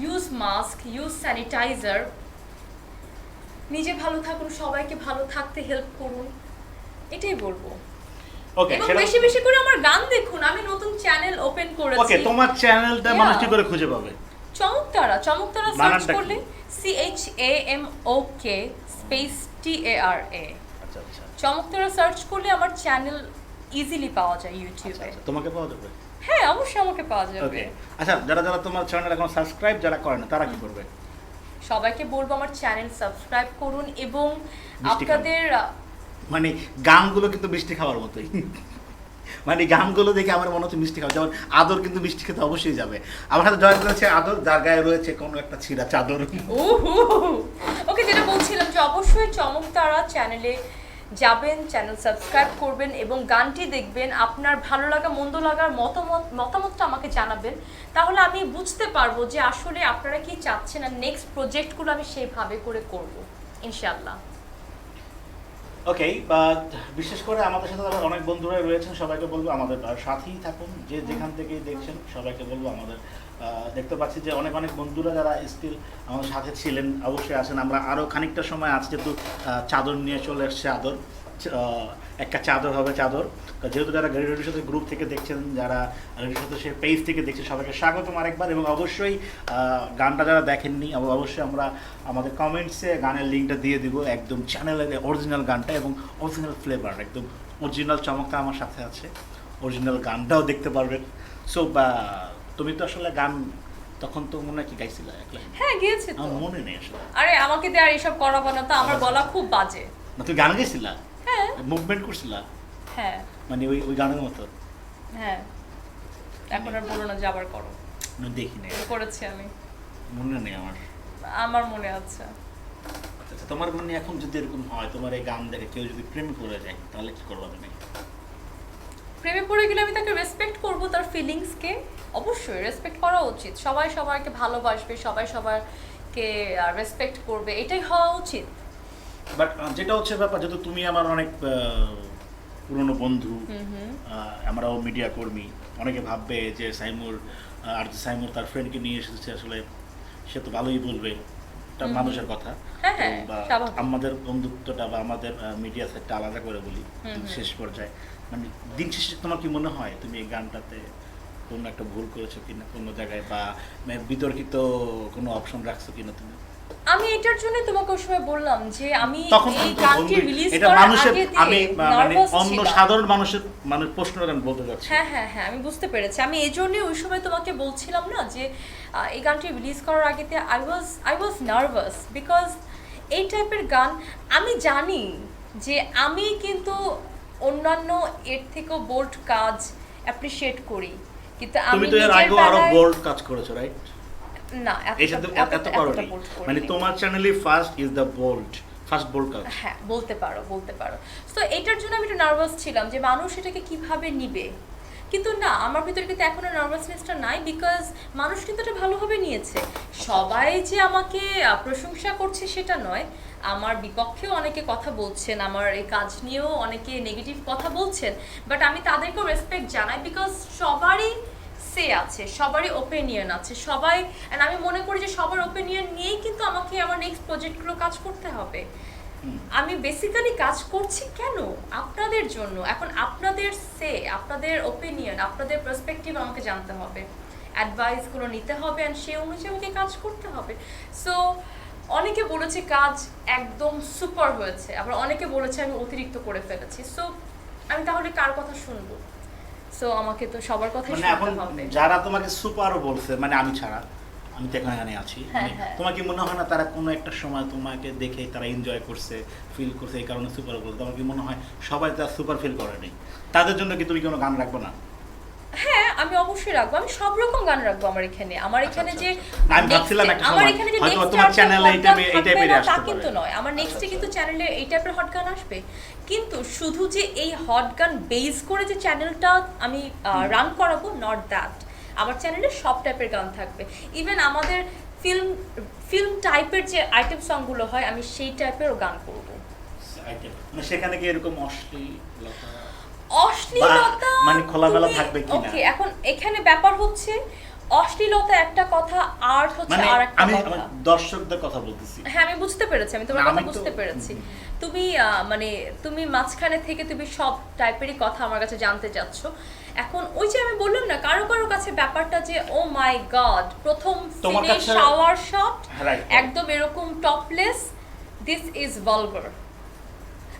[SPEAKER 2] ইউজ মাস্ক, ইউজ স্যানিটাইজার, নিজে ভালো থাকুন, সবাইকে ভালো থাকতে হেল্প করুন, এটাই বলবো।
[SPEAKER 1] ওকে,
[SPEAKER 2] এবং বেশি বেশি করে আমার গান দেখুন, আমি নতুন চ্যানেল ওপেন করেছি।
[SPEAKER 1] ওকে, তোমার চ্যানেলটা মানুষ কি করে খুঁজে পাবে?
[SPEAKER 2] চমকতারা সার্চ
[SPEAKER 1] বানানটা
[SPEAKER 2] করলে CHAMOK স্পেস TARA,
[SPEAKER 1] আচ্ছা আচ্ছা
[SPEAKER 2] চমকতারা সার্চ করলে আমার চ্যানেল ইজিলি পাওয়া যায় ইউটিউবে।
[SPEAKER 1] আচ্ছা, তোমাকে পাওয়া যাবে?
[SPEAKER 2] হ্যাঁ, অবশ্যই আমাকে পাওয়া যাবে।
[SPEAKER 1] ওকে, আচ্ছা, যারা যারা তোমার চ্যানেল এখন সাবস্ক্রাইব যারা করে না তারা কি করবে?
[SPEAKER 2] সবাইকে বলবো আমার চ্যানেল সাবস্ক্রাইব করুন এবং
[SPEAKER 1] মিষ্টি খান।
[SPEAKER 2] আপনাদের
[SPEAKER 1] মানে গানগুলো কিন্তু মিষ্টি খাওয়ার মতোই। মানে গানগুলো দেখে আমার মনে হচ্ছে মিষ্টি খাওয়া, যেমন আদর কিন্তু মিষ্টি খেতে অবশ্যই যাবে। আমার সাথে জয়েন করেছে আদর, যার গায়ে রয়েছে কোনো একটা ছিঁড়া চাদর।
[SPEAKER 2] ওকে, যেটা বলছিলাম যে অবশ্যই চমকতারা চ্যানেলে যাবেন, চ্যানেল সাবস্ক্রাইব করবেন এবং গানটি দেখবেন। আপনার ভালো লাগা মন্দ লাগার মতামতটা আমাকে জানাবেন, তাহলে আমি বুঝতে পারবো যে আসলে আপনারা কি চাচ্ছেন, আর নেক্সট প্রজেক্টগুলো আমি সেইভাবে করে করব ইনশাআল্লাহ।
[SPEAKER 1] ওকে, বিশেষ করে আমাদের সাথে যারা অনেক বন্ধুরা রয়েছেন সবাইকে বলবো আমাদের সাথেই থাকুন, যে যেখান থেকে দেখছেন সবাইকে বলবো আমাদের দেখতে পাচ্ছি যে অনেক অনেক বন্ধুরা যারা স্টিল আমাদের সাথে ছিলেন অবশ্যই আছেন। আমরা আরও খানিকটা সময় আছে, যেহেতু চাদর নিয়ে চলে এসছে আদর, একটা চাদর হবে চাদর। যেহেতু যারা রেডিওর সাথে গ্রুপ থেকে দেখছেন, যারা রেডিওর সাথে সে পেজ থেকে দেখছেন, সবাইকে স্বাগতম আরেকবার। এবং অবশ্যই গানটা যারা দেখেননি অবশ্যই আমরা আমাদের কমেন্টসে গানের লিঙ্কটা দিয়ে দিব, একদম চ্যানেলের অরিজিনাল গানটা এবং অরিজিনাল ফ্লেভার, একদম অরিজিনাল চমকটা আমার সাথে আছে, অরিজিনাল গানটাও দেখতে পারবেন। সো তুমি তো আসলে গান তখন তো মনে হয় কি গাইছিলা একলা?
[SPEAKER 2] হ্যাঁ, গিয়েছি তো।
[SPEAKER 1] আমার মনে নেই আসলে।
[SPEAKER 2] আরে আমাকে দেয়ার এসব করাবো না তো, আমার গলা খুব বাজে।
[SPEAKER 1] না, তুমি গান গাইছিলা?
[SPEAKER 2] হ্যাঁ
[SPEAKER 1] মুভমেন্ট করছিলা?
[SPEAKER 2] হ্যাঁ
[SPEAKER 1] মানে ওই ওই গানের মতো?
[SPEAKER 2] হ্যাঁ, এখন আর বলো না যে আবার করো।
[SPEAKER 1] আমি দেখি নাই,
[SPEAKER 2] করেছি আমি,
[SPEAKER 1] মনে নেই আমার।
[SPEAKER 2] আমার মনে আছে।
[SPEAKER 1] আচ্ছা, তোমার মনে এখন যদি এরকম হয়, তোমার এই গান দেখে কেউ যদি প্রেম করে যায় তাহলে কি করবা তুমি?
[SPEAKER 2] প্রেমে পড়ে গেলে আমি তাকে রেসপেক্ট করব, তার ফিলিংসকে অবশ্যই রেসপেক্ট করা উচিত। সবাই সবাইকে ভালোবাসবে, সবাই সবাইকে রেসপেক্ট করবে, এটাই হওয়া উচিত।
[SPEAKER 1] বাট যেটা হচ্ছে ব্যাপার, যেহেতু তুমি আমার অনেক পুরনো বন্ধু, আমরাও মিডিয়া কর্মী, অনেকে ভাববে যে সাইমুর আর যে সাইমুর তার ফ্রেন্ডকে নিয়ে এসেছে, আসলে সে তো ভালোই বলবে, এটা মানুষের কথা।
[SPEAKER 2] হ্যাঁ, হ্যাঁ,
[SPEAKER 1] বা
[SPEAKER 2] স্বাভাবিক।
[SPEAKER 1] আমাদের বন্ধুত্বটা বা আমাদের মিডিয়া সেটটা আলাদা করে বলি শেষ পর্যায়ে। মানে দিন শেষে তোমার কি মনে হয় তুমি এই গানটাতে কোনো একটা ভুল করেছো কিনা কোনো জায়গায়, বা বিতর্কিত কোনো অপশন রাখছো কিনা তুমি?
[SPEAKER 2] আমি এটার জন্য তোমাকে ওই সময় বললাম যে আমি
[SPEAKER 1] তখন
[SPEAKER 2] এই
[SPEAKER 1] কিন্তু
[SPEAKER 2] গানটি
[SPEAKER 1] বন্ধু,
[SPEAKER 2] রিলিজ
[SPEAKER 1] এটা
[SPEAKER 2] করার
[SPEAKER 1] মানুষের,
[SPEAKER 2] আগে
[SPEAKER 1] আমি মানে
[SPEAKER 2] নার্ভাস
[SPEAKER 1] অন্য
[SPEAKER 2] ছিলাম।
[SPEAKER 1] সাধারণ মানুষের মানে প্রশ্নটা আমি বলতে চাচ্ছি।
[SPEAKER 2] হ্যাঁ হ্যাঁ হ্যাঁ, আমি বুঝতে পেরেছি। আমি এই জন্যই ওই সময় তোমাকে বলছিলাম না যে এই গানটি রিলিজ করার আগেতে আই ওয়াজ নার্ভাস, বিকজ এই টাইপের গান আমি জানি যে আমি কিন্তু অন্যান্য এর থেকেও বোল্ড কাজ অ্যাপ্রিশিয়েট করি, কিন্তু আমি
[SPEAKER 1] তুমি তো এর
[SPEAKER 2] নিজের
[SPEAKER 1] আগেও আরো
[SPEAKER 2] বেলায়
[SPEAKER 1] বোল্ড কাজ করেছো, রাইট?
[SPEAKER 2] না,
[SPEAKER 1] এর সাথে এত করোনি, মানে তোমার চ্যানেলে first is the first bold কাজ।
[SPEAKER 2] হ্যাঁ, বলতে পারো। তো এটার জন্য আমি একটু নার্ভাস ছিলাম যে মানুষ এটাকে কিভাবে নিবে, কিন্তু না, আমার ভিতরে কিন্তু এখনো নার্ভাসনেসটা নাই, বিকজ মানুষ কিন্তু এটা ভালোভাবে নিয়েছে। সবাই যে আমাকে প্রশংসা করছে সেটা নয়, আমার বিপক্ষেও অনেকে কথা বলছেন, আমার এই কাজ নিয়েও অনেকে নেগেটিভ কথা বলছেন, বাট আমি তাদেরকেও রেসপেক্ট জানাই, বিকজ সবারই সে আছে, সবারই ওপিনিয়ন আছে, সবাই, and আমি মনে করি যে সবার ওপিনিয়ন নিয়েই কিন্তু আমাকে আমার নেক্সট প্রজেক্টগুলো কাজ করতে হবে। আমি বেসিক্যালি কাজ করছি কেন? আপনাদের জন্য। এখন আপনাদের সে, আপনাদের ওপিনিয়ন, আপনাদের পার্সপেক্টিভ আমাকে জানতে হবে, অ্যাডভাইসগুলো নিতে হবে, অ্যান্ড সেই অনুযায়ী আমাকে কাজ করতে হবে। সো অনেকে বলেছে কাজ একদম সুপার হয়েছে, আবার অনেকে বলেছে আমি অতিরিক্ত করে ফেলেছি। সো আমি তাহলে কার কথা শুনবো? সো আমাকে তো সবার কথাই
[SPEAKER 1] মানে এখন
[SPEAKER 2] শুনতে হবে।
[SPEAKER 1] যারা তোমাকে সুপার বলছে, মানে আমি ছাড়া, আমি তো এখানে আছি,
[SPEAKER 2] হ্যাঁ, হ্যাঁ।
[SPEAKER 1] তোমার কি মনে হয় না তারা কোনো একটা সময় তোমাকে দেখে তারা এনজয় করছে, ফিল করছে, এই কারণে সুপার বলছে? তোমার কি মনে হয় সবাই তারা সুপার ফিল করেনি? তাদের জন্য কি তুমি কোনো গান রাখবো না?
[SPEAKER 2] হ্যাঁ, আমি অবশ্যই রাখবো, আমি সব রকম গান রাখবো আমার এখানে। আমার এখানে যে
[SPEAKER 1] না, আমি ভাবছিলাম একটা
[SPEAKER 2] আমার
[SPEAKER 1] সময়
[SPEAKER 2] এখানে যে
[SPEAKER 1] হয়তো
[SPEAKER 2] next
[SPEAKER 1] তোমার
[SPEAKER 2] chapter
[SPEAKER 1] চ্যানেলে
[SPEAKER 2] hot গান
[SPEAKER 1] এই
[SPEAKER 2] থাকবে
[SPEAKER 1] টাইপের
[SPEAKER 2] না,
[SPEAKER 1] আসতে
[SPEAKER 2] তা
[SPEAKER 1] পারে।
[SPEAKER 2] কিন্তু নয়। আমার নেক্সটে কিন্তু চ্যানেলে এই টাইপের হট গান আসবে, কিন্তু শুধু যে এই হট গান বেস করে যে চ্যানেলটা আমি রান করাবো, নট দ্যাট। আমার চ্যানেলে সব টাইপের গান থাকবে। ইভেন আমাদের ফিল্ম ফিল্ম টাইপের যে আইটেম সংগুলো হয় আমি সেই টাইপেরও গান করব।
[SPEAKER 1] মানে সেখানে কি এরকম অশ্লীলতা
[SPEAKER 2] অশ্লীলতা
[SPEAKER 1] মানে খোলামেলা থাকবে কিনা?
[SPEAKER 2] ওকে, এখন এখানে ব্যাপার হচ্ছে অশ্লীলতা একটা কথা, আর্ট হচ্ছে
[SPEAKER 1] মানে
[SPEAKER 2] আর একটা
[SPEAKER 1] আমি
[SPEAKER 2] কথা।
[SPEAKER 1] আমার দর্শকদের কথা বলতেছি।
[SPEAKER 2] হ্যাঁ আমি বুঝতে পেরেছি, আমি তোমার
[SPEAKER 1] না,
[SPEAKER 2] কথা
[SPEAKER 1] আমি তো-
[SPEAKER 2] বুঝতে পেরেছি। তুমি মানে তুমি মাঝখানে থেকে তুমি সব টাইপেরই কথা আমার কাছে জানতে চাচ্ছ। এখন ওই যে আমি বললাম না, কারো কারো কাছে ব্যাপারটা যে ও মাই গড, প্রথম
[SPEAKER 1] তোমার
[SPEAKER 2] সিনে
[SPEAKER 1] কাছে-
[SPEAKER 2] শাওয়ার শট
[SPEAKER 1] Right.
[SPEAKER 2] একদম এরকম টপলেস, দিস ইজ ভালগার।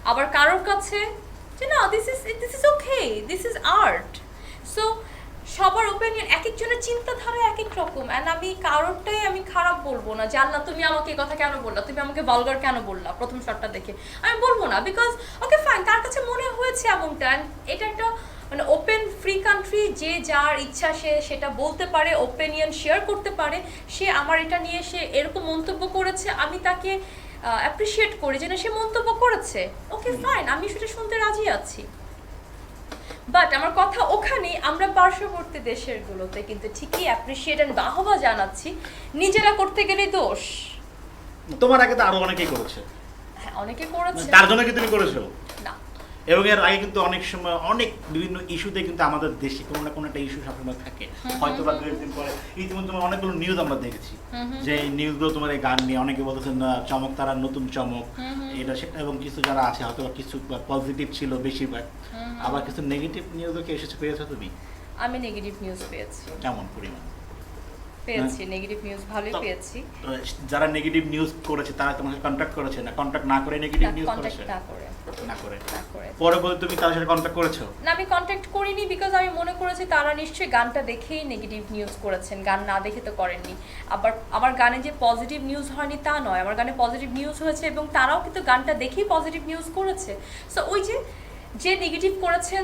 [SPEAKER 2] আবার কারোর কাছে যে না, this is okay, this is art. So সবার ওপিনিয়ন, এক একজনের চিন্তাধারা এক এক রকম। অ্যান্ড আমি কারোরটাই আমি খারাপ বলবো না যে আল্লাহ তুমি আমাকে এই কথা কেন বললা, তুমি আমাকে ভালগার কেন বললা প্রথম শটটা দেখে, আমি বলবো না। বিকজ ওকে ফাইন, তার কাছে মনে হয়েছে এমনটা। অ্যান্ড এটা একটা মানে ওপেন ফ্রি কান্ট্রি, যে যার ইচ্ছা সে সেটা বলতে পারে, ওপিনিয়ন শেয়ার করতে পারে। সে আমার এটা নিয়ে সে এরকম মন্তব্য করেছে, আমি তাকে অ্যাপ্রিসিয়েট করি যে না সে মন্তব্য করেছে, ওকে ফাইন, আমি সেটা শুনতে রাজি আছি। বাট আমার কথা ওখানেই, আমরা পার্শ্ববর্তী দেশেরগুলোতে কিন্তু ঠিকই অ্যাপ্রিসিয়েট অ্যান্ড বাহবা জানাচ্ছি, নিজেরা করতে গেলে দোষ।
[SPEAKER 1] তোমার আগে তো আরো অনেকেই করেছে,
[SPEAKER 2] হ্যাঁ অনেকে করেছে,
[SPEAKER 1] তার জন্য কি তুমি করেছো?
[SPEAKER 2] না
[SPEAKER 1] এবং এর আগে কিন্তু অনেক সময় অনেক বিভিন্ন ইস্যুতে কিন্তু আমাদের দেশে কোনো না কোনো একটা ইস্যু সবসময় থাকে, হয়তো বা 2-1 দিন পরে। ইতিমধ্যে তোমার অনেকগুলো নিউজ আমরা দেখেছি, যে এই নিউজগুলো তোমার এই গান নিয়ে অনেকে বলতেছেন চমক তারা নতুন চমক, এটা সেটা। এবং কিছু যারা আছে হয়তো বা কিছু পজিটিভ ছিল বেশিরভাগ, আবার কিছু নেগেটিভ নিউজও কি এসেছে, পেয়েছো তুমি?
[SPEAKER 2] আমি নেগেটিভ নিউজ পেয়েছি,
[SPEAKER 1] কেমন পরিমাণ?
[SPEAKER 2] নেগেটিভ নিউজ ভালোই
[SPEAKER 1] তো-
[SPEAKER 2] পেয়েছি।
[SPEAKER 1] যারা নেগেটিভ নিউজ করেছে তারা তোমাকে কন্ট্যাক্ট করেছে না, কন্ট্যাক্ট না করে নেগেটিভ নিউজ
[SPEAKER 2] কন্ট্যাক্ট
[SPEAKER 1] করেছে?
[SPEAKER 2] না করে
[SPEAKER 1] না করে
[SPEAKER 2] না করে
[SPEAKER 1] পরে বলে তুমি তার সাথে কন্ট্যাক্ট করেছো?
[SPEAKER 2] না, আমি কন্ট্যাক্ট করিনি। বিকজ আমি মনে করেছি তারা নিশ্চয়ই গানটা দেখেই নেগেটিভ নিউজ করেছেন, গান না দেখে তো করেননি। আবার আমার গানে যে পজিটিভ নিউজ হয়নি তা নয়, আমার গানে পজিটিভ নিউজ হয়েছে এবং তারাও কিন্তু গানটা দেখেই পজিটিভ নিউজ করেছে। সো ওই যে নেগেটিভ করেছেন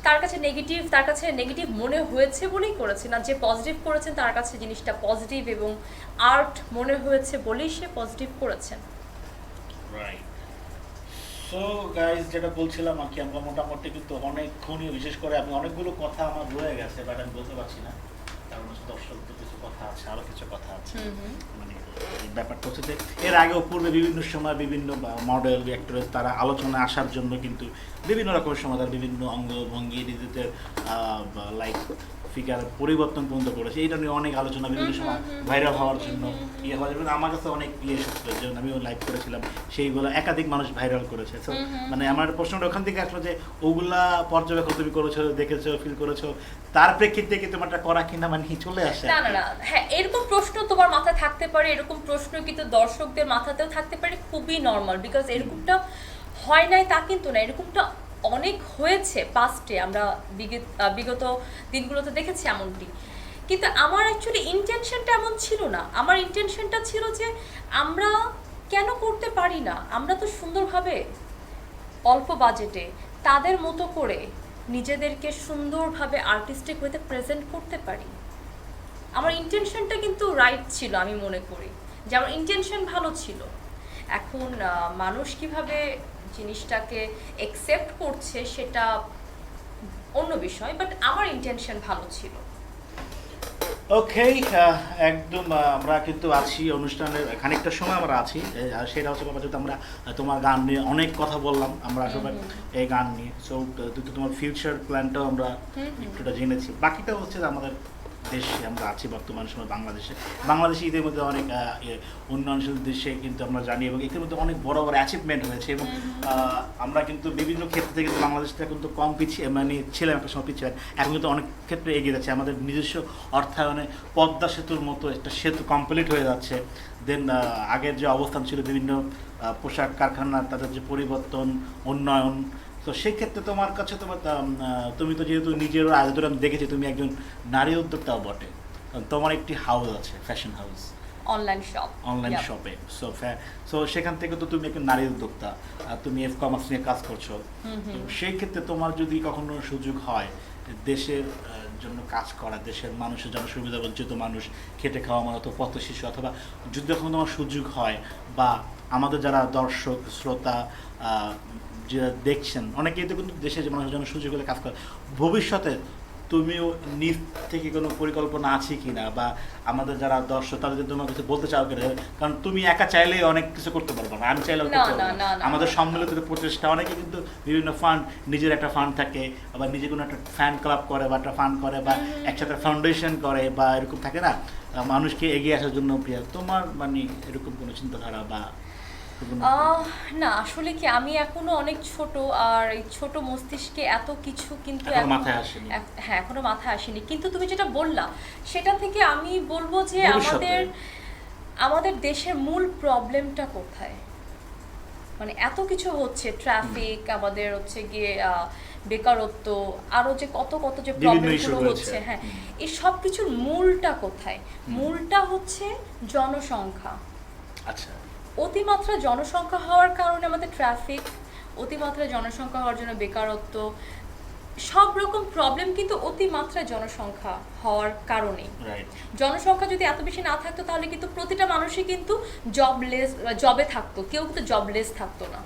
[SPEAKER 2] তার কাছে নেগেটিভ মনে হয়েছে বলেই করেছে না, যে পজিটিভ করেছেন তার কাছে জিনিসটা পজিটিভ এবং আর্ট মনে হয়েছে বলেই সে পজিটিভ করেছেন।
[SPEAKER 1] রাইট। সো গাইস, যেটা বলছিলাম আর কি, আমরা মোটামুটি কিন্তু অনেকক্ষণই, বিশেষ করে আমি অনেকগুলো কথা আমার রয়ে গেছে, বাট আমি বলতে পারছি না, কারণ হচ্ছে দর্শকদের কিছু কথা আছে, আরো কিছু কথা আছে। মানে এই ব্যাপারটা হচ্ছে যে এর আগেও পূর্বে বিভিন্ন সময় বিভিন্ন মডেল অ্যাক্টরেস তারা আলোচনায় আসার জন্য কিন্তু বিভিন্ন রকমের সময় তারা বিভিন্ন অঙ্গভঙ্গি নিজেদের লাইক ফিগার পরিবর্তন পর্যন্ত করেছে। এটা নিয়ে অনেক আলোচনা বিভিন্ন সময় ভাইরাল হওয়ার জন্য ইয়ে হওয়ার জন্য আমার কাছে অনেক ইয়ে এসেছিল, যেমন আমিও লাইভ করেছিলাম, সেইগুলো একাধিক মানুষ ভাইরাল করেছে। তো মানে আমার প্রশ্নটা ওখান থেকে আসলো যে ওগুলা পর্যবেক্ষণ তুমি করেছো, দেখেছো, ফিল করেছো, তার প্রেক্ষিতে কি তোমারটা করা কিনা মানে চলে আসে?
[SPEAKER 2] না না না, হ্যাঁ এরকম প্রশ্ন তোমার মাথায় থাকতে পারে, এরকম প্রশ্ন কিন্তু দর্শকদের মাথাতেও থাকতে পারে, খুবই নর্মাল। বিকজ এরকমটা হয় নাই তা কিন্তু না, এরকমটা অনেক হয়েছে পাস্টে, আমরা বিগত দিনগুলোতে দেখেছি এমনটি। কিন্তু আমার অ্যাকচুয়ালি ইন্টেনশনটা এমন ছিল না। আমার ইন্টেনশনটা ছিল যে আমরা কেন করতে পারি না, আমরা তো সুন্দরভাবে অল্প বাজেটে তাদের মতো করে নিজেদেরকে সুন্দরভাবে আর্টিস্টিক ওয়েতে প্রেজেন্ট করতে পারি। আমার ইন্টেনশনটা কিন্তু রাইট ছিল, আমি মনে করি যে আমার ইন্টেনশন ভালো ছিল। এখন মানুষ কিভাবে জিনিসটাকে অ্যাকসেপ্ট করছে সেটা অন্য বিষয়, বাট আমার ইন্টেনশন ভালো ছিল।
[SPEAKER 1] ওকে, একদম আমরা কিন্তু আছি অনুষ্ঠানের খানিকটা সময় আমরা আছি, আর সেটা হচ্ছে কথা, যেহেতু আমরা তোমার গান নিয়ে অনেক কথা বললাম, আমরা আসলে এই গান নিয়ে। সো তোমার ফিউচার প্ল্যানটাও আমরা একটুটা জেনেছি। বাকিটা হচ্ছে যে আমাদের দেশে আমরা আছি বর্তমান সময় বাংলাদেশে ঈদের মধ্যে অনেক উন্নয়নশীল দেশে কিন্তু আমরা জানি, এবং এর মধ্যে অনেক বড় বড় অ্যাচিভমেন্ট হয়েছে। এবং আমরা কিন্তু বিভিন্ন ক্ষেত্রে থেকে বাংলাদেশটা কিন্তু কম পিছিয়ে মানে ছিলাম, একটা সময় পিছিয়ে, এখন কিন্তু অনেক ক্ষেত্রে এগিয়ে যাচ্ছে। আমাদের নিজস্ব অর্থায়নে পদ্মা সেতুর মতো একটা সেতু কমপ্লিট হয়ে যাচ্ছে। দেন আগের যে অবস্থান ছিল বিভিন্ন পোশাক কারখানা, তাদের যে পরিবর্তন, উন্নয়ন। তো সেক্ষেত্রে তোমার কাছে তুমি তো যেহেতু নিজেরও আগে ধরে আমি দেখেছি তুমি একজন নারী উদ্যোক্তাও বটে, তোমার একটি হাউস আছে, ফ্যাশন হাউস, অনলাইন শপে। সো সেখান থেকে তো তুমি একজন নারী উদ্যোক্তা, তুমি কমার্স নিয়ে কাজ করছো। তো সেই ক্ষেত্রে তোমার যদি কখনো সুযোগ হয় দেশের জন্য কাজ করা, দেশের মানুষের জন্য সুবিধা বঞ্চিত মানুষ, খেটে খাওয়া মানুষ, অথবা পথ শিশু, অথবা যদি কখনো তোমার সুযোগ হয়, বা আমাদের যারা দর্শক শ্রোতা যারা দেখছেন অনেকেই তো কিন্তু দেশের মানুষের জন্য সুযোগ হলে কাজ করে, ভবিষ্যতে তুমিও নিজ থেকে কোনো পরিকল্পনা আছে কিনা, বা আমাদের যারা দর্শক তাদের তোমার কিছু বলতে চাও কিনা? কারণ তুমি একা চাইলেই অনেক কিছু করতে পারবে না, আমি চাইলেও করতে
[SPEAKER 2] না,
[SPEAKER 1] পারবো
[SPEAKER 2] না,
[SPEAKER 1] না।
[SPEAKER 2] না।
[SPEAKER 1] আমাদের সম্মিলিত প্রচেষ্টা, অনেকে কিন্তু বিভিন্ন ফান্ড, নিজের একটা ফান্ড থাকে, আবার নিজে কোনো একটা ফ্যান ক্লাব করে বা একটা ফান্ড করে, বা একসাথে ফাউন্ডেশন করে, বা এরকম থাকে না মানুষকে এগিয়ে আসার জন্য। প্রিয়া, তোমার মানে এরকম কোনো চিন্তাধারা বা
[SPEAKER 2] না, আসলে কি আমি এখনো অনেক ছোট, আর এই ছোট মস্তিষ্কে এত কিছু কিন্তু
[SPEAKER 1] এখনো মাথায় আসেনি।
[SPEAKER 2] হ্যাঁ, এখনো মাথায় আসেনি। কিন্তু তুমি যেটা বললা সেটা থেকে আমি বলবো যে
[SPEAKER 1] ভবিষ্যতে।
[SPEAKER 2] আমাদের দেশের মূল প্রবলেমটা কোথায়? মানে এত কিছু হচ্ছে, ট্রাফিক, আমাদের হচ্ছে গিয়ে বেকারত্ব, আরো যে কত কত যে
[SPEAKER 1] বিভিন্ন
[SPEAKER 2] প্রবলেমগুলো
[SPEAKER 1] issue রয়েছে।
[SPEAKER 2] হচ্ছে, হ্যাঁ, এই সব কিছুর মূলটা কোথায়? মূলটা হচ্ছে জনসংখ্যা।
[SPEAKER 1] আচ্ছা,
[SPEAKER 2] অতিমাত্রা জনসংখ্যা হওয়ার কারণে আমাদের ট্রাফিক, অতিমাত্রা জনসংখ্যা হওয়ার জন্য বেকারত্ব, সব রকম প্রবলেম কিন্তু অতিমাত্রা জনসংখ্যা হওয়ার কারণেই।
[SPEAKER 1] রাইট।
[SPEAKER 2] জনসংখ্যা যদি এত বেশি না থাকতো তাহলে কিন্তু প্রতিটা মানুষই কিন্তু জবে থাকতো, কেউ কিন্তু জবলেস থাকতো না।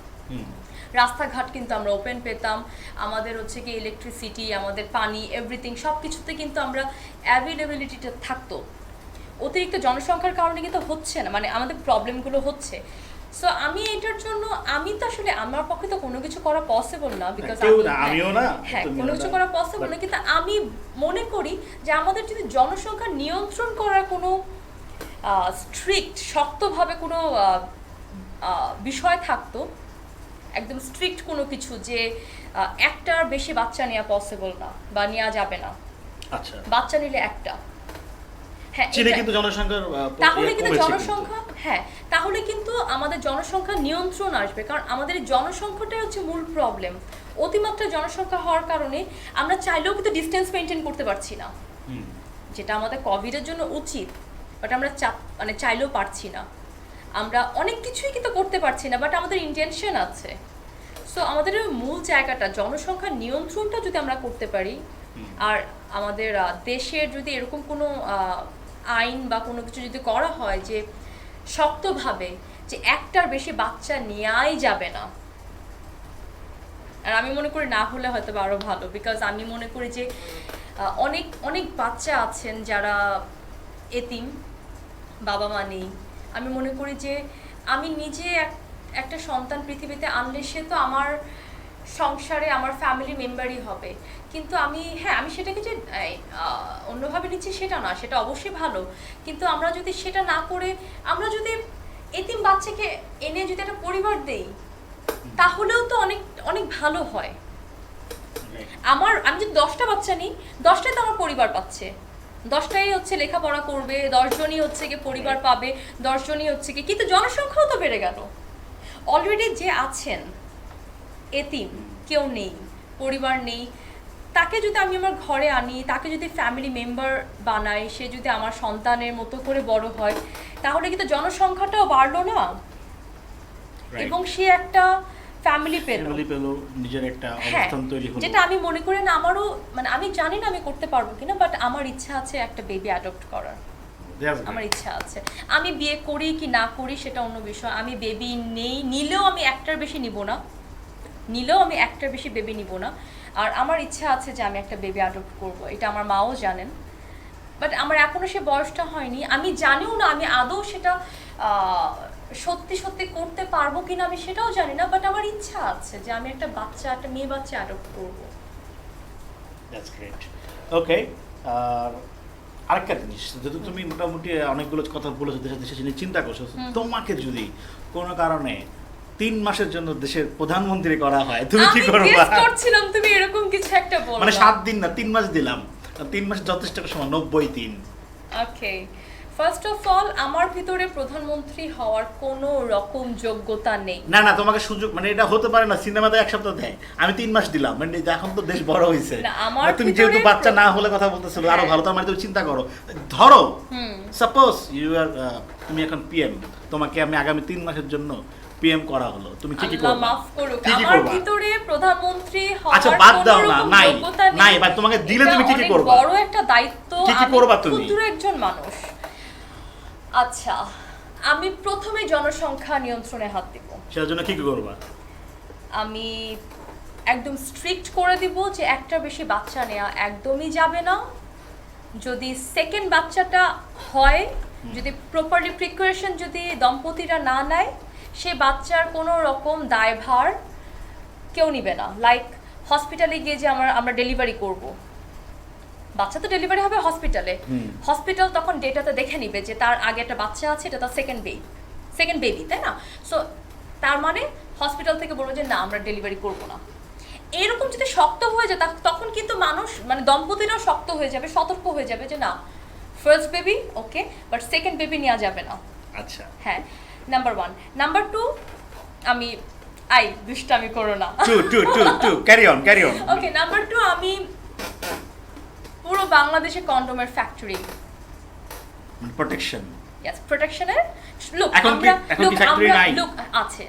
[SPEAKER 2] রাস্তাঘাট কিন্তু আমরা ওপেন পেতাম, আমাদের হচ্ছে কি ইলেকট্রিসিটি, আমাদের পানি, এভরিথিং সব কিছুতে কিন্তু আমরা অ্যাভেলেবিলিটিটা থাকতো। অতিরিক্ত জনসংখ্যার কারণে কিন্তু হচ্ছে না, মানে আমাদের প্রবলেমগুলো হচ্ছে। সো আমি এটার জন্য, আমি তো আসলে আমার পক্ষে তো কোনো কিছু করা পসিবল না, বিকজ
[SPEAKER 1] আমিও না,
[SPEAKER 2] হ্যাঁ,
[SPEAKER 1] তুমিও
[SPEAKER 2] কোনো
[SPEAKER 1] না,
[SPEAKER 2] কিছু করা পসিবল না। কিন্তু আমি মনে করি যে আমাদের যদি জনসংখ্যা নিয়ন্ত্রণ করার কোনো স্ট্রিক্ট, শক্তভাবে কোনো বিষয় থাকতো, একদম স্ট্রিক্ট কোনো কিছু, যে একটার বেশি বাচ্চা নেওয়া পসিবল না বা নেওয়া যাবে না,
[SPEAKER 1] আচ্ছা,
[SPEAKER 2] বাচ্চা নিলে একটা, হ্যাঁ,
[SPEAKER 1] চীনে
[SPEAKER 2] এটা-
[SPEAKER 1] কিন্তু জনসংখ্যার
[SPEAKER 2] তাহলে কিন্তু
[SPEAKER 1] কমেছে
[SPEAKER 2] জনসংখ্যা, হ্যাঁ, তাহলে কিন্তু আমাদের জনসংখ্যা নিয়ন্ত্রণ আসবে। কারণ আমাদের এই জনসংখ্যাটাই হচ্ছে মূল প্রবলেম। অতিমাত্রা জনসংখ্যা হওয়ার কারণে আমরা চাইলেও কিন্তু ডিস্টেন্স মেনটেন করতে পারছি না, যেটা আমাদের কোভিডের জন্য উচিত, বাট আমরা মানে চাইলেও পারছি না। আমরা অনেক কিছুই কিন্তু করতে পারছি না, বাট আমাদের ইন্টেনশন আছে। সো আমাদের ওই মূল জায়গাটা, জনসংখ্যা নিয়ন্ত্রণটা যদি আমরা করতে পারি, আর আমাদের দেশের যদি এরকম কোনো আইন বা কোনো কিছু যদি করা হয় যে শক্তভাবে, যে একটার বেশি বাচ্চা নেওয়াই যাবে না, আর আমি মনে করি না হলে হয়তো আরও ভালো, বিকজ আমি মনে করি যে অনেক অনেক বাচ্চা আছেন যারা এতিম, বাবা মা নেই। আমি মনে করি যে আমি নিজে একটা সন্তান পৃথিবীতে আনলে সে তো আমার সংসারে আমার ফ্যামিলি মেম্বারই হবে, কিন্তু আমি, হ্যাঁ, আমি সেটাকে যে অন্যভাবে নিচ্ছি সেটা না, সেটা অবশ্যই ভালো, কিন্তু আমরা যদি সেটা না করে আমরা যদি এতিম বাচ্চাকে এনে যদি একটা পরিবার দেই, তাহলেও তো অনেক অনেক ভালো হয়। আমি যদি 10টা বাচ্চা নিই, 10টাই তো আমার পরিবার পাচ্ছে, 10টাই হচ্ছে লেখাপড়া করবে, 10 জনই হচ্ছে কি পরিবার পাবে, 10 জনই হচ্ছে কি, কিন্তু জনসংখ্যাও তো বেড়ে গেল। অলরেডি যে আছেন এতিম, কেউ নেই, পরিবার নেই, তাকে যদি আমি আমার ঘরে আনি, তাকে যদি ফ্যামিলি মেম্বার বানাই, সে যদি আমার সন্তানের মতো করে বড় হয়, তাহলে কিন্তু জনসংখ্যাটাও বাড়লো না, এবং সে একটা ফ্যামিলি পেল,
[SPEAKER 1] নিজের একটা
[SPEAKER 2] হ্যাঁ,
[SPEAKER 1] অবস্থান তৈরি হলো।
[SPEAKER 2] যেটা আমি মনে করি না, আমারও মানে আমি জানি না আমি করতে পারবো কিনা, বাট আমার ইচ্ছা আছে একটা বেবি অ্যাডপ্ট করার, আমার ইচ্ছা আছে। আমি বিয়ে করি কি না করি সেটা অন্য বিষয়, আমি বেবি নিলেও আমি একটার বেশি নিব না, বেবি নিব না। আর আমার ইচ্ছা আছে যে আমি একটা বেবি অ্যাডপ্ট করব, এটা আমার মাও জানেন, বাট আমার এখনো সে বয়সটা হয়নি। আমি জানিও না আমি আদৌ সেটা সত্যি সত্যি করতে পারবো কিনা, আমি সেটাও জানি না, বাট আমার ইচ্ছা আছে যে আমি একটা মেয়ে বাচ্চা অ্যাডপ্ট করব।
[SPEAKER 1] That's great. ওকে, আরেকটা জিনিস, যেহেতু তুমি মোটামুটি অনেকগুলো কথা বলেছো, দেশে নিয়ে চিন্তা করছো, তোমাকে যদি কোনো কারণে 3 মাসের জন্য দেশের প্রধানমন্ত্রী করা হয়, তুমি কি করবে?
[SPEAKER 2] আমি গেস করছিলাম তুমি এরকম কিছু একটা বলবে,
[SPEAKER 1] মানে 7 দিন না 3 মাস দিলাম, 3 মাস যথেষ্ট সময়, 90 দিন।
[SPEAKER 2] ওকে, ফার্স্ট অফ অল আমার ভিতরে প্রধানমন্ত্রী হওয়ার কোনো রকম যোগ্যতা নেই।
[SPEAKER 1] না, তোমাকে সুযোগ, মানে এটা হতে পারে না, সিনেমাতে 1 সপ্তাহ দেয়, আমি 3 মাস দিলাম, মানে এখন তো দেশ বড় হয়েছে, তুমি যেহেতু বাচ্চা না হলে কথা বলতেছিল, আরো ভালো। তার মানে তুমি চিন্তা করো, ধরো সাপোজ তুমি এখন পিএম, তোমাকে আমি আগামী 3 মাসের জন্য পিএম করা হলো, তুমি কি করবে?
[SPEAKER 2] মাফ করুক, আমার ভিতরে প্রধানমন্ত্রী হওয়ার
[SPEAKER 1] আচ্ছা, বাদ দাও না,
[SPEAKER 2] যোগ্যতা
[SPEAKER 1] নাই, ভাই তোমাকে দিলে তুমি কি করবে?
[SPEAKER 2] বড় একটা দায়িত্ব,
[SPEAKER 1] কি করবা তুমি?
[SPEAKER 2] ক্ষুদ্র একজন মানুষ। আচ্ছা, আমি প্রথমে জনসংখ্যা নিয়ন্ত্রণে হাত দিব।
[SPEAKER 1] সেটার জন্য কি করবা?
[SPEAKER 2] আমি একদম স্ট্রিক্ট করে দিব যে একটার বেশি বাচ্চা নেওয়া একদমই যাবে না। যদি সেকেন্ড বাচ্চাটা হয়, যদি প্রপারলি প্রিপারেশন যদি দম্পতিরা না নেয়, সে বাচ্চার কোনো রকম দায়ভার কেউ নিবে না। লাইক হসপিটালে গিয়ে যে আমরা ডেলিভারি করব, বাচ্চা তো ডেলিভারি হবে হসপিটালে, হসপিটাল তখন ডেটাতে দেখে নিবে যে তার আগে একটা বাচ্চা আছে, এটা তার সেকেন্ড বেবি, তাই না? সো তার মানে হসপিটাল থেকে বলবো যে না, আমরা ডেলিভারি করব না। এরকম যদি শক্ত হয়ে যায় তখন কিন্তু মানুষ মানে দম্পতিরাও শক্ত হয়ে যাবে, সতর্ক হয়ে যাবে যে না, first baby okay, but second baby নেওয়া যাবে না।
[SPEAKER 1] আচ্ছা,
[SPEAKER 2] হ্যাঁ, নাম্বার 1। নাম্বার 2, আমি দুষ্টামি করো না।
[SPEAKER 1] To carry on
[SPEAKER 2] okay, number 2, আমি পুরো বাংলাদেশে কন্ডোমের ফ্যাক্টরি,
[SPEAKER 1] প্রোটেকশন,
[SPEAKER 2] প্রোটেকশনের লুক আছে।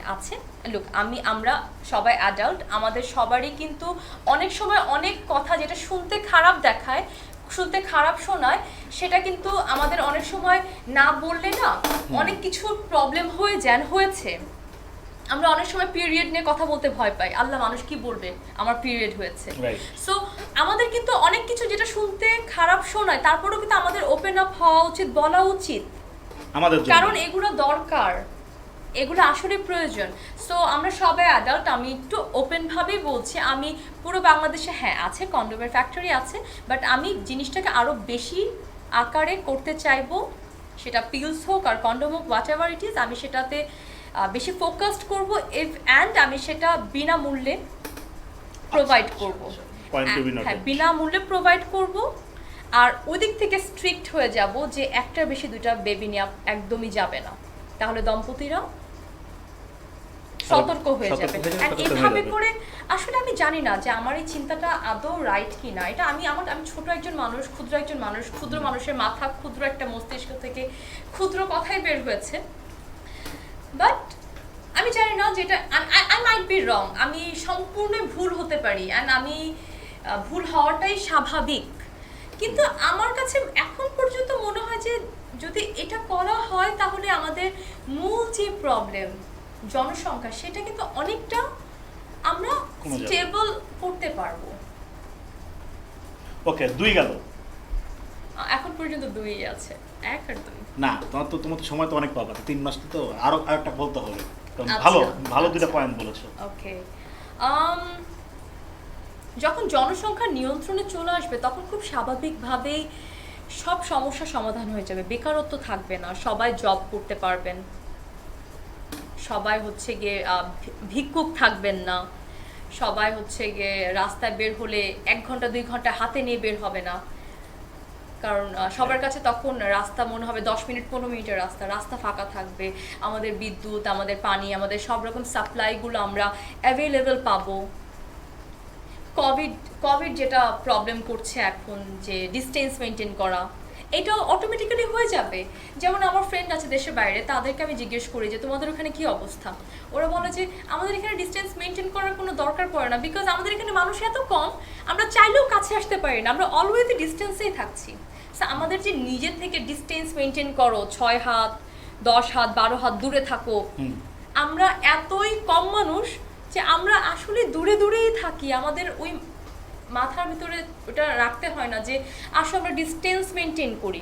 [SPEAKER 2] লুক, আমরা সবাই অ্যাডাল্ট, আমাদের সবারই কিন্তু অনেক সময় অনেক কথা যেটা শুনতে খারাপ দেখায়, শুনতে খারাপ শোনায়, সেটা কিন্তু আমাদের অনেক সময় না বললে না অনেক কিছু প্রবলেম হয়েছে। আমরা অনেক সময় পিরিয়ড নিয়ে কথা বলতে ভয় পাই, আল্লাহ মানুষ কি বলবে আমার পিরিয়ড হয়েছে। সো আমাদের কিন্তু অনেক কিছু যেটা শুনতে খারাপ শোনায়, তারপরেও কিন্তু আমাদের ওপেন আপ হওয়া উচিত, বলা উচিত আমাদের, কারণ এগুলো দরকার, এগুলো আসলে প্রয়োজন। সো আমরা সবাই অ্যাডাল্ট, আমি একটু ওপেনভাবেই বলছি, আমি পুরো বাংলাদেশে হ্যাঁ আছে কন্ডোমের ফ্যাক্টরি আছে, বাট আমি জিনিসটাকে আরও বেশি আকারে করতে চাইবো, সেটা পিলস হোক আর কন্ডোম হোক, হোয়াট এভার ইট ইজ, আমি সেটাতে বেশি ফোকাসড করব, অ্যান্ড আমি সেটা বিনামূল্যে প্রোভাইড করব। হ্যাঁ, বিনামূল্যে প্রোভাইড করব। আর ওই দিক থেকে স্ট্রিক্ট হয়ে যাব যে একটার বেশি 2টা বেবি নেওয়া একদমই যাবে না, তাহলে দম্পতিরা সতর্ক হয়ে যাবে। এভাবে করে আসলে আমি জানি না যে আমার এই চিন্তাটা আদৌ রাইট কি না। এটা আমি ছোট একজন মানুষ, ক্ষুদ্র মানুষের মাথা, ক্ষুদ্র একটা মস্তিষ্ক থেকে ক্ষুদ্র কথাই বের হয়েছে, বাট আমি জানি না যেটা আই মাইট বি রং, আমি সম্পূর্ণ ভুল হতে পারি, অ্যান্ড আমি ভুল হওয়াটাই স্বাভাবিক। কিন্তু আমার কাছে এখন পর্যন্ত মনে হয় যে যদি এটা করা হয় তাহলে আমাদের মূল যে প্রবলেম জনসংখ্যা, সেটা কিন্তু অনেকটা আমরা স্টেবল করতে পারবো।
[SPEAKER 1] ওকে, 2 গেল,
[SPEAKER 2] এখন পর্যন্ত 2ই আছে, 1 আর 2
[SPEAKER 1] না। তোমার তো সময় তো অনেক পাবা, 3 মাস তো আরো একটা বলতে হবে। ভালো 2টা পয়েন্ট বলেছো।
[SPEAKER 2] ওকে, যখন জনসংখ্যা নিয়ন্ত্রণে চলে আসবে তখন খুব স্বাভাবিকভাবেই সব সমস্যা সমাধান হয়ে যাবে, বেকারত্ব থাকবে না, সবাই জব করতে পারবেন, সবাই হচ্ছে গিয়ে ভিক্ষুক থাকবেন না, সবাই হচ্ছে গিয়ে রাস্তায় বের হলে 1 ঘন্টা 2 ঘন্টা হাতে নিয়ে বের হবে না, কারণ সবার কাছে তখন রাস্তা মনে হবে 10 মিনিট 15 মিনিটের রাস্তা ফাঁকা থাকবে, আমাদের বিদ্যুৎ, আমাদের পানি, আমাদের সব রকম সাপ্লাইগুলো আমরা অ্যাভেলেবল পাবো। কোভিড যেটা প্রবলেম করছে এখন, যে ডিস্টেন্স মেনটেন করা, এটাও অটোমেটিক্যালি হয়ে যাবে। যেমন আমার ফ্রেন্ড আছে দেশের বাইরে, তাদেরকে আমি জিজ্ঞেস করি যে তোমাদের ওখানে কি অবস্থা, ওরা বলে যে আমাদের এখানে ডিস্টেন্স মেনটেন করার কোনো দরকার পড়ে না, বিকজ আমাদের এখানে মানুষ এত কম, আমরা চাইলেও কাছে আসতে পারি না, আমরা অলওয়েজ ডিস্টেন্সেই থাকছি। সো আমাদের যে নিজের থেকে ডিস্টেন্স মেনটেন করো, 6 হাত 10 হাত 12 হাত দূরে থাকো, আমরা এতই কম মানুষ যে আমরা আসলে দূরেই থাকি, আমাদের ওই মাথার ভিতরে ওটা রাখতে হয় না যে আসলে আমরা ডিস্টেন্স মেনটেন করি,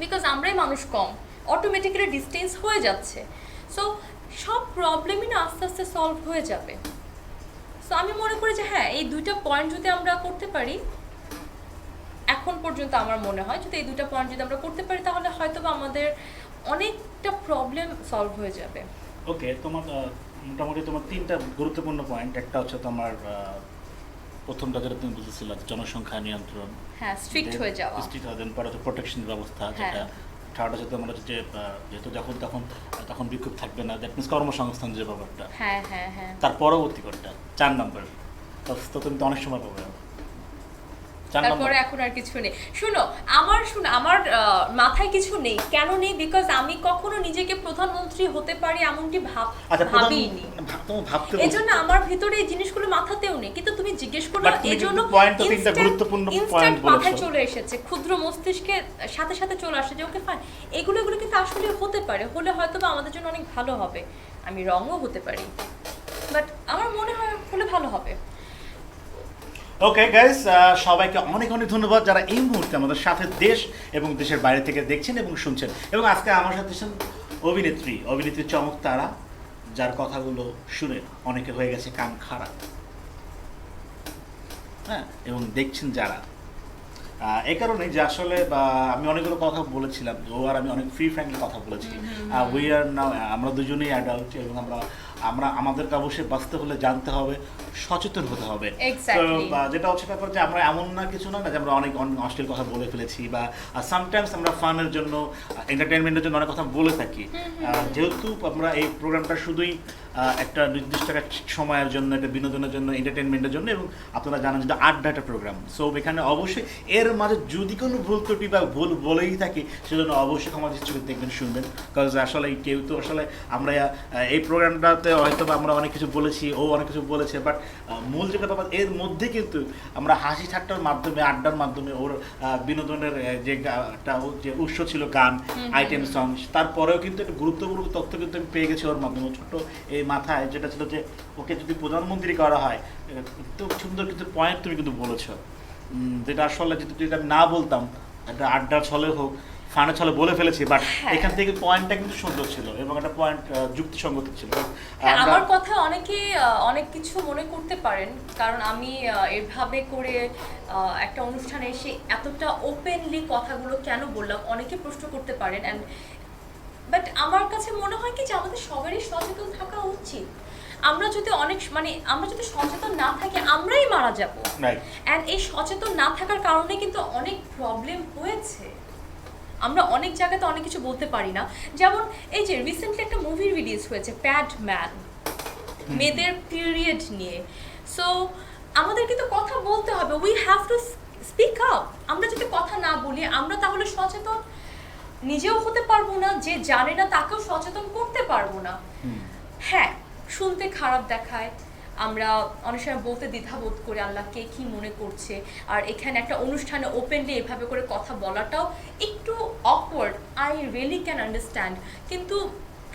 [SPEAKER 2] বিকজ আমরাই মানুষ কম, অটোমেটিক্যালি ডিস্টেন্স হয়ে যাচ্ছে। সো সব প্রবলেমই না আস্তে আস্তে সলভ হয়ে যাবে। সো আমি মনে করি যে হ্যাঁ, এই 2টা পয়েন্ট যদি আমরা করতে পারি, এখন পর্যন্ত আমার মনে হয় যদি এই 2টা পয়েন্ট যদি আমরা করতে পারি, তাহলে হয়তো বা আমাদের অনেকটা প্রবলেম সলভ হয়ে যাবে।
[SPEAKER 1] ওকে, তোমার মোটামুটি তোমার 3টা গুরুত্বপূর্ণ পয়েন্ট। একটা হচ্ছে তোমার প্রথমটা যেটা তুমি বুঝেছিলে জনসংখ্যা নিয়ন্ত্রণ,
[SPEAKER 2] হ্যাঁ, স্ট্রিক্ট হয়ে যাওয়া,
[SPEAKER 1] পরে হচ্ছে প্রোটেকশন ব্যবস্থা, যেটা থার্ড হচ্ছে তোমার হচ্ছে যে যেহেতু তখন বিক্ষোভ থাকবে না, দ্যাট মিনস কর্মসংস্থান যে ব্যাপারটা,
[SPEAKER 2] হ্যাঁ,
[SPEAKER 1] তার পরবর্তী কোনটা 4 নম্বর, তো তুমি তো অনেক সময় পাবে।
[SPEAKER 2] তারপরে এখন আর কিছু নেই। আমার মাথায় কিছু নেই। কেন নেই? বিকজ আমি কখনো নিজেকে প্রধানমন্ত্রী হতে পারি এমনটি ভাবিনি। এই জন্য আমার ভিতরে এই জিনিসগুলো মাথাতেও নেই। কিন্তু তুমি জিজ্ঞেস করলে এই জন্য মাথায় চলে এসেছে, ক্ষুদ্র মস্তিষ্কে সাথে সাথে চলে আসে যে ওকে ফাইন, এগুলো কিন্তু আসলে হতে পারে, হলে হয়তো বা আমাদের জন্য অনেক ভালো হবে। আমি রঙও হতে পারি, বাট আমার মনে হয় হলে ভালো হবে।
[SPEAKER 1] ওকে গাইস, সবাইকে অনেক অনেক ধন্যবাদ যারা এই মুহূর্তে আমাদের সাথে দেশ এবং দেশের বাইরে থেকে দেখছেন এবং শুনছেন। এবং আজকে আমার সাথে ছিলেন অভিনেত্রী চমক তারা, যার কথাগুলো শুনে অনেকে হয়ে গেছে কান খারাপ, হ্যাঁ, এবং দেখছেন যারা এই কারণে যে আসলে আমি অনেকগুলো কথা বলেছিলাম, ও আর আমি অনেক ফ্রি ফ্র্যাঙ্কলি কথা বলেছি। উই আর নাও, আমরা দুজনেই অ্যাডাল্ট এবং আমরা আমাদেরকে অবশ্যই বাঁচতে হলে জানতে হবে, সচেতন হতে হবে।
[SPEAKER 2] Exactly.
[SPEAKER 1] যেটা হচ্ছে ব্যাপার যে আমরা এমন না কিছু না যে আমরা অনেক অশ্লীল কথা বলে ফেলেছি, বা সামটাইমস আমরা ফানের জন্য, এন্টারটেনমেন্টের জন্য অনেক কথা বলে থাকি। যেহেতু আমরা এই প্রোগ্রামটা শুধুই একটা নির্দিষ্ট একটা সময়ের জন্য, একটা বিনোদনের জন্য, এন্টারটেনমেন্টের জন্য, এবং আপনারা জানেন যে আড্ডা একটা প্রোগ্রাম। সো এখানে অবশ্যই এর মাঝে যদি কোনো ভুল ত্রুটি বা ভুল বলেই থাকি, সেজন্য অবশ্যই ক্ষমা দৃষ্টি দেখবেন, শুনবেন। কারণ আসলে কেউ তো আসলে আমরা এই প্রোগ্রামটাতে হয়তো বা আমরা অনেক কিছু বলেছি, ও অনেক কিছু বলেছে, বাট মূল যেটা ব্যাপার এর মধ্যে কিন্তু আমরা হাসি ঠাট্টার মাধ্যমে, আড্ডার মাধ্যমে ওর বিনোদনের যে উৎস ছিল গান, আইটেম সং, তারপরেও কিন্তু একটা গুরুত্বপূর্ণ তথ্য কিন্তু আমি পেয়ে গেছি ওর মাধ্যমে। ছোট্ট এই মাথায় যেটা ছিল যে ওকে যদি প্রধানমন্ত্রী করা হয়, তো সুন্দর কিছু পয়েন্ট তুমি কিন্তু বলেছ, যেটা আসলে যদি আমি না বলতাম, একটা আড্ডার ছলে হোক, ফানের ছলে বলে ফেলেছি, বাট এখান থেকে পয়েন্টটা কিন্তু সুন্দর ছিল এবং একটা পয়েন্ট যুক্তিসঙ্গত ছিল।
[SPEAKER 2] আমার কথা অনেকে অনেক কিছু মনে করতে পারেন, কারণ আমি এভাবে করে একটা অনুষ্ঠানে এসে এতটা ওপেনলি কথাগুলো কেন বললাম, অনেকে প্রশ্ন করতে পারেন। অ্যান্ড বাট আমার কাছে মনে হয় কি যে আমাদের সবারই সচেতন থাকা উচিত। আমরা যদি আমরা যদি সচেতন না থাকি, আমরাই মারা যাবো। অ্যান্ড এই সচেতন না থাকার কারণে কিন্তু অনেক প্রবলেম হয়েছে। আমরা অনেক জায়গাতে অনেক কিছু বলতে পারি না। যেমন এই যে রিসেন্টলি একটা মুভি রিলিজ হয়েছে, প্যাড ম্যান, মেয়েদের পিরিয়ড নিয়ে। সো আমাদের কিন্তু কথা বলতে হবে, we have to speak up. আমরা যদি কথা না বলি, আমরা তাহলে সচেতন নিজেও হতে পারবো না, যে জানে না তাকেও সচেতন করতে পারবো না। হ্যাঁ, শুনতে খারাপ দেখায়, আমরা অনেক সময় বলতে দ্বিধাবোধ করি আল্লাহ কে কি মনে করছে। আর এখানে একটা অনুষ্ঠানে ওপেনলি এভাবে করে কথা বলাটাও একটু awkward, I really can understand. কিন্তু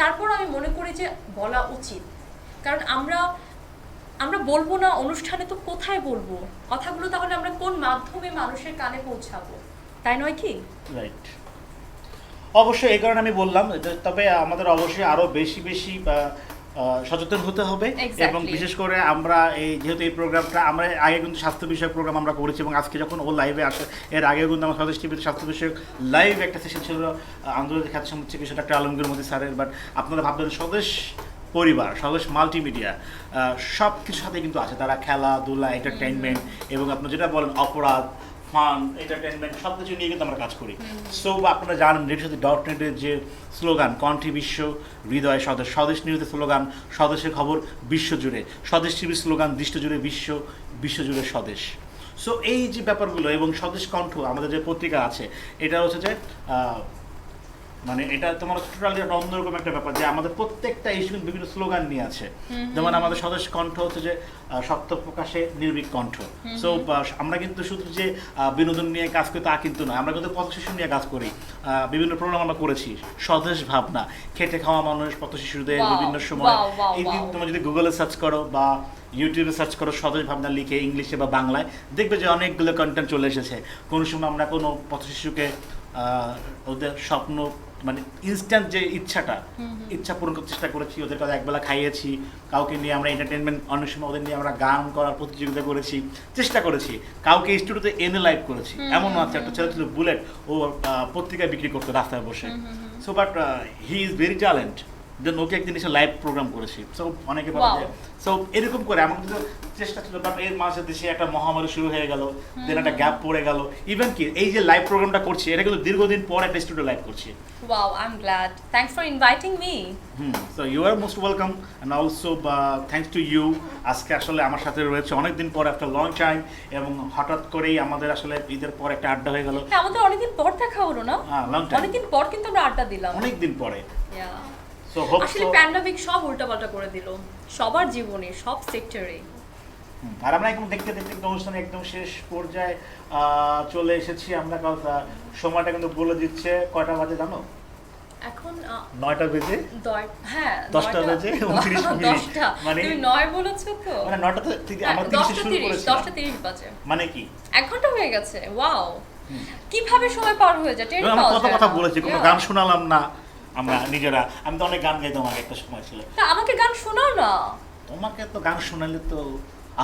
[SPEAKER 2] তারপর আমি মনে করি যে বলা উচিত, কারণ আমরা বলবো না অনুষ্ঠানে, তো কোথায় বলবো কথাগুলো? তাহলে আমরা কোন মাধ্যমে মানুষের কানে পৌঁছাবো, তাই নয় কি?
[SPEAKER 1] রাইট, অবশ্যই এই কারণে আমি বললাম। তবে আমাদের অবশ্যই আরো বেশি বেশি সচেতন হতে হবে। এবং বিশেষ করে আমরা যেহেতু এই প্রোগ্রামটা আমরা আগে কিন্তু স্বাস্থ্য বিষয়ক প্রোগ্রাম আমরা করেছি, এবং আজকে যখন ও লাইভে আসে, এর আগে কিন্তু আমার স্বদেশ টিভিতে স্বাস্থ্য বিষয়ক লাইভ একটা সেশন ছিল আন্দোলনের খ্যাতিসম্পন্ন চিকিৎসক ডাক্তার আলমগীর মোদী স্যারের। বাট আপনারা ভাববেন স্বদেশ পরিবার, স্বদেশ মাল্টিমিডিয়া সব কিছুর সাথে কিন্তু আছে তারা, খেলাধুলা, এন্টারটেইনমেন্ট, এবং আপনার যেটা বলেন অপরাধ, ফান, এন্টারটেনমেন্ট, সব কিছু নিয়ে কিন্তু আমরা কাজ করি। সো আপনারা জানেন রেডিওসাথী.নেটের যে স্লোগান, কণ্ঠে বিশ্ব, হৃদয় স্বদেশ, স্বদেশ নিউজের স্লোগান স্বদেশের খবর বিশ্বজুড়ে, স্বদেশ টিভির স্লোগান দৃষ্টজুড়ে বিশ্বজুড়ে স্বদেশ। সো এই যে ব্যাপারগুলো, এবং স্বদেশ কণ্ঠ আমাদের যে পত্রিকা আছে, এটা হচ্ছে যে মানে এটা তোমার টোটালি একটা অন্যরকম একটা ব্যাপার, যে আমাদের প্রত্যেকটা ইস্যু বিভিন্ন স্লোগান নিয়ে আছে। যেমন আমাদের স্বদেশ কণ্ঠ হচ্ছে যে সত্য প্রকাশে নির্ভীক কণ্ঠ। সো আমরা কিন্তু শুধু যে বিনোদন নিয়ে কাজ করি তা কিন্তু নয়, আমরা কিন্তু পথশিশু নিয়ে কাজ করি, বিভিন্ন প্রোগ্রাম আমরা করেছি। স্বদেশ ভাবনা, খেটে খাওয়া মানুষ, পথশিশুদের বিভিন্ন সময়, এই দিন তোমরা যদি গুগলে সার্চ করো বা ইউটিউবে সার্চ করো স্বদেশ ভাবনা লিখে ইংলিশে বা বাংলায়, দেখবে যে অনেকগুলো কন্টেন্ট চলে এসেছে। কোনো সময় আমরা কোনো পথশিশুকে ওদের স্বপ্ন, মানে ইনস্ট্যান্ট যে ইচ্ছা পূরণ করতে চেষ্টা করেছি, ওদের কাছে একবেলা খাইয়েছি। কাউকে নিয়ে আমরা এন্টারটেনমেন্ট, অনেক সময় ওদের নিয়ে আমরা গান করার প্রতিযোগিতা করেছি, চেষ্টা করেছি। কাউকে স্টুডিওতে এনে লাইভ করেছি। এমন আছে একটা ছেলে ছিল বুলেট, ও পত্রিকায় বিক্রি করতো রাস্তায় বসে। So but he is very talent, then ওকে একদিন এসে লাইভ প্রোগ্রাম করেছি। সো অনেকে বলে, সো এরকম করে আমার কিন্তু চেষ্টা ছিল। বাট এর মাঝে দেশে একটা মহামারী শুরু হয়ে গেল, দেন একটা গ্যাপ পড়ে গেল। ইভেন কি এই যে লাইভ প্রোগ্রামটা করছি, এটা কিন্তু দীর্ঘদিন পর একটা স্টুডিও লাইভ করছি।
[SPEAKER 2] Wow, I'm glad. Thanks for inviting me.
[SPEAKER 1] So you are most welcome, and also thanks to you. আজকে আসলে আমার সাথে রয়েছে অনেকদিন পর, আফটার লং টাইম, এবং হঠাৎ করেই আমাদের আসলে ঈদের পর একটা আড্ডা হয়ে গেল।
[SPEAKER 2] হ্যাঁ, আমাদের অনেকদিন পর দেখা হলো না? অনেকদিন পর কিন্তু আমরা আড্ডা দিলাম,
[SPEAKER 1] অনেকদিন পরে।
[SPEAKER 2] সো আসলে প্যান্ডেমিক সব উল্টাপাল্টা করে দিল সবার জীবনে, সব সেক্টরে।
[SPEAKER 1] আর আমরা এখন দেখতে দেখতে অনুষ্ঠান একদম শেষ পর্যায়ে চলে এসেছি আমরা। সময়টা কিন্তু বলে দিচ্ছে, কয়টা বাজে জানো?
[SPEAKER 2] এখন
[SPEAKER 1] 9টা বেজে
[SPEAKER 2] হ্যাঁ
[SPEAKER 1] 10টা বেজে 29 মিনিট
[SPEAKER 2] 10টা
[SPEAKER 1] মানে
[SPEAKER 2] তুমি 9 বলেছো তো
[SPEAKER 1] মানে 9টা থেকে আমরা 30 শুরু করেছি
[SPEAKER 2] 10টা 30 বাজে
[SPEAKER 1] মানে কি
[SPEAKER 2] 1 ঘন্টা হয়ে গেছে ওয়াও কিভাবে সময় পার হয়ে যায় টের
[SPEAKER 1] আমরা
[SPEAKER 2] পাওয়া
[SPEAKER 1] কত
[SPEAKER 2] যায়
[SPEAKER 1] কথা
[SPEAKER 2] না।
[SPEAKER 1] বলেছি কোনো
[SPEAKER 2] Yeah.
[SPEAKER 1] গান শোনালাম না আমরা নিজেরা আমি তো অনেক গান গাইতাম আগে একটা সময় ছিল
[SPEAKER 2] তা আমাকে গান শোনাও না
[SPEAKER 1] তোমাকে তো গান শোনালে তো